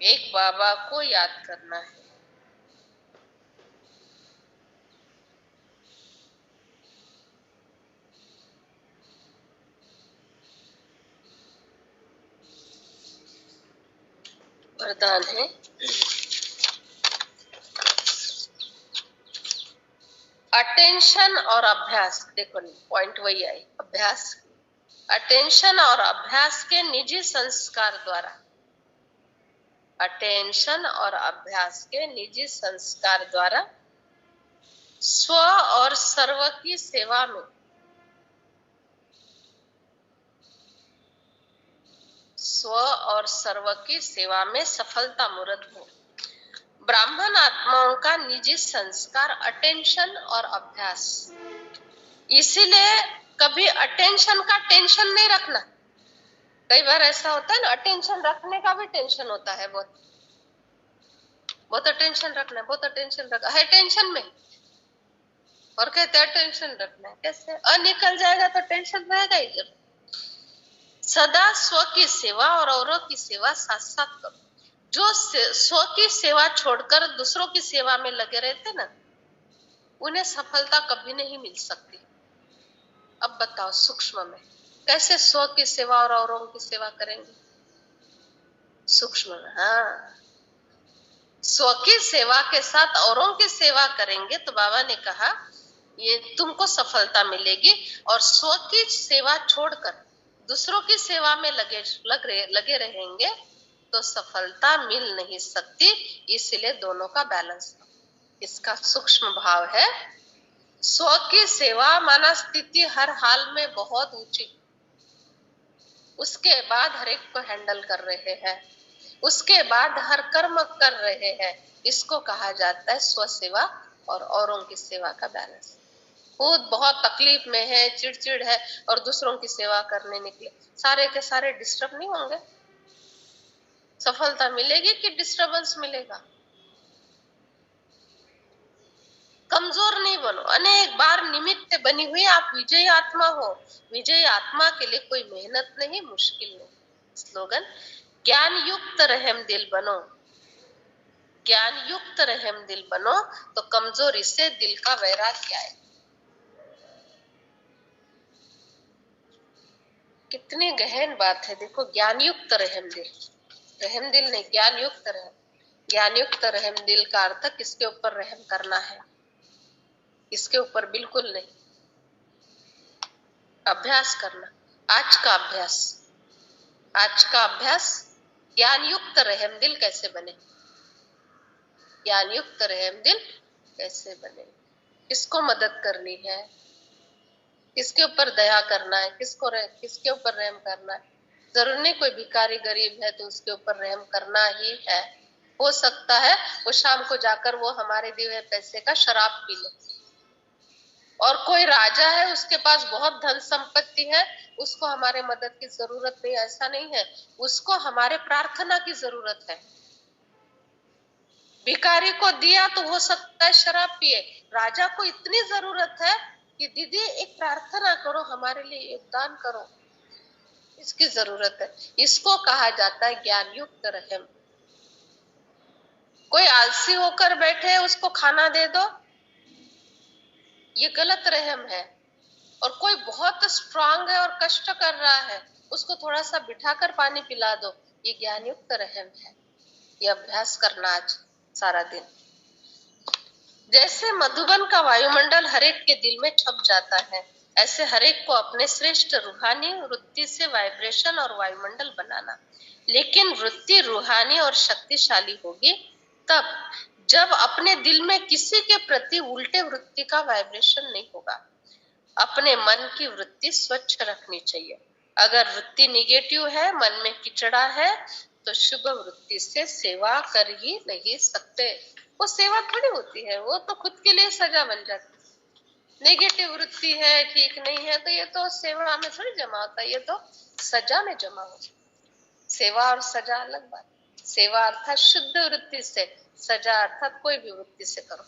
एक बाबा को याद करना है। वरदान है अटेंशन और अभ्यास। देखो पॉइंट वही आई, अभ्यास। अटेंशन और अभ्यास के निजी संस्कार द्वारा, अटेंशन और अभ्यास के निजी संस्कार द्वारा स्व और सर्व की सेवा में सफलता मूर्त हो। ब्राह्मण आत्माओं का निजी संस्कार अटेंशन और अभ्यास। इसीलिए कभी अटेंशन का टेंशन नहीं रखना। कई बार ऐसा होता है ना, अटेंशन रखने का भी टेंशन होता है, बहुत अटेंशन रखना है, बहुत अटेंशन रखना है टेंशन में, और कहते हैं टेंशन रखना है। कैसे निकल जाएगा तो टेंशन रहेगा ही। जब सदा स्व की सेवा और औरों की सेवा साथ साथ करो। जो स्व की सेवा छोड़कर दूसरों की सेवा में लगे रहते ना, उन्हें सफलता कभी नहीं मिल सकती। अब बताओ सूक्ष्म में कैसे स्व की सेवा और औरों की सेवा करेंगे? सूक्ष्म में, हाँ, स्व की सेवा के साथ औरों की सेवा करेंगे तो बाबा ने कहा ये तुमको सफलता मिलेगी। और स्व की सेवा छोड़कर दूसरों की सेवा में लगे रहेंगे तो सफलता मिल नहीं सकती। इसलिए दोनों का बैलेंस। इसका सूक्ष्म भाव है स्व की सेवा माना स्थिति हर हाल में बहुत ऊंची, उसके बाद हर एक को हैंडल कर रहे हैं, उसके बाद हर कर्म कर रहे हैं। इसको कहा जाता है स्व सेवा और औरों की सेवा का बैलेंस। खुद बहुत तकलीफ में है, चिड़चिड़ है, और दूसरों की सेवा करने निकले, सारे के सारे डिस्टर्ब नहीं होंगे? सफलता मिलेगी कि डिस्टर्बेंस मिलेगा? कमजोर नहीं बनो, अनेक बार निमित्त बनी हुई आप विजयी आत्मा हो। विजयी आत्मा के लिए कोई मेहनत नहीं, मुश्किल नहीं। स्लोगन ज्ञान युक्त रहम दिल बनो। ज्ञान युक्त रहम दिल बनो तो कमजोरी से दिल का वैराग्य आए। कितनी गहन बात है। देखो ज्ञान युक्त रहम दिल, रहम दिल नहीं, ज्ञान युक्त रहम। ज्ञान युक्त रहम दिल का अर्थ किसके ऊपर रहम करना है? इसके ऊपर बिल्कुल नहीं। अभ्यास करना, आज का अभ्यास, आज का अभ्यास ज्ञान युक्त रहम दिल कैसे बने? ज्ञान युक्त रहम दिल कैसे बने? किसको मदद करनी है, किसके ऊपर दया करना है, किसके ऊपर रहम करना है? जरूर नहीं कोई भिखारी गरीब है तो उसके ऊपर रहम करना ही है। हो सकता है वो शाम को जाकर वो हमारे दिए हुए पैसे का शराब पी ले। और कोई राजा है, उसके पास बहुत धन संपत्ति है, उसको हमारे मदद की जरूरत नहीं, ऐसा नहीं है, उसको हमारे प्रार्थना की जरूरत है। भिखारी को दिया तो हो सकता है शराब पिए, राजा को इतनी जरूरत है कि दीदी एक प्रार्थना करो, हमारे लिए योगदान करो, इसकी जरूरत है। इसको कहा जाता है ज्ञान युक्त रहम। कोई आलसी होकर बैठे उसको खाना दे दो, ये गलत रहम है। और कोई बहुत स्ट्रांग है और कष्ट कर रहा है, उसको थोड़ा सा बिठाकर पानी पिला दो, ये ज्ञान युक्त रहम है। ये अभ्यास करना आज सारा दिन। जैसे मधुबन का वायुमंडल हरेक के दिल में छप जाता है, ऐसे हरेक को अपने श्रेष्ठ रूहानी वृत्ति से वाइब्रेशन और वायुमंडल बनाना। लेकिन वृत्ति रूहानी और शक्तिशाली होगी तब जब अपने दिल में किसी के प्रति उल्टे वृत्ति का वाइब्रेशन नहीं होगा। अपने मन की वृत्ति स्वच्छ रखनी चाहिए। अगर वृत्ति निगेटिव है, मन में किचड़ा है, तो शुभ वृत्ति से सेवा कर ही नहीं सकते। वो सेवा थोड़ी होती है, वो तो खुद के लिए सजा बन जाती है। नेगेटिव वृत्ति है, ठीक नहीं है, तो ये तो सेवा में थोड़ी जमा होता है, ये तो सजा में जमा हो जाता है। सेवा और सजा अलग बात। सेवा अर्थात शुद्ध वृत्ति से, सजा अर्थात कोई भी वृत्ति से करो।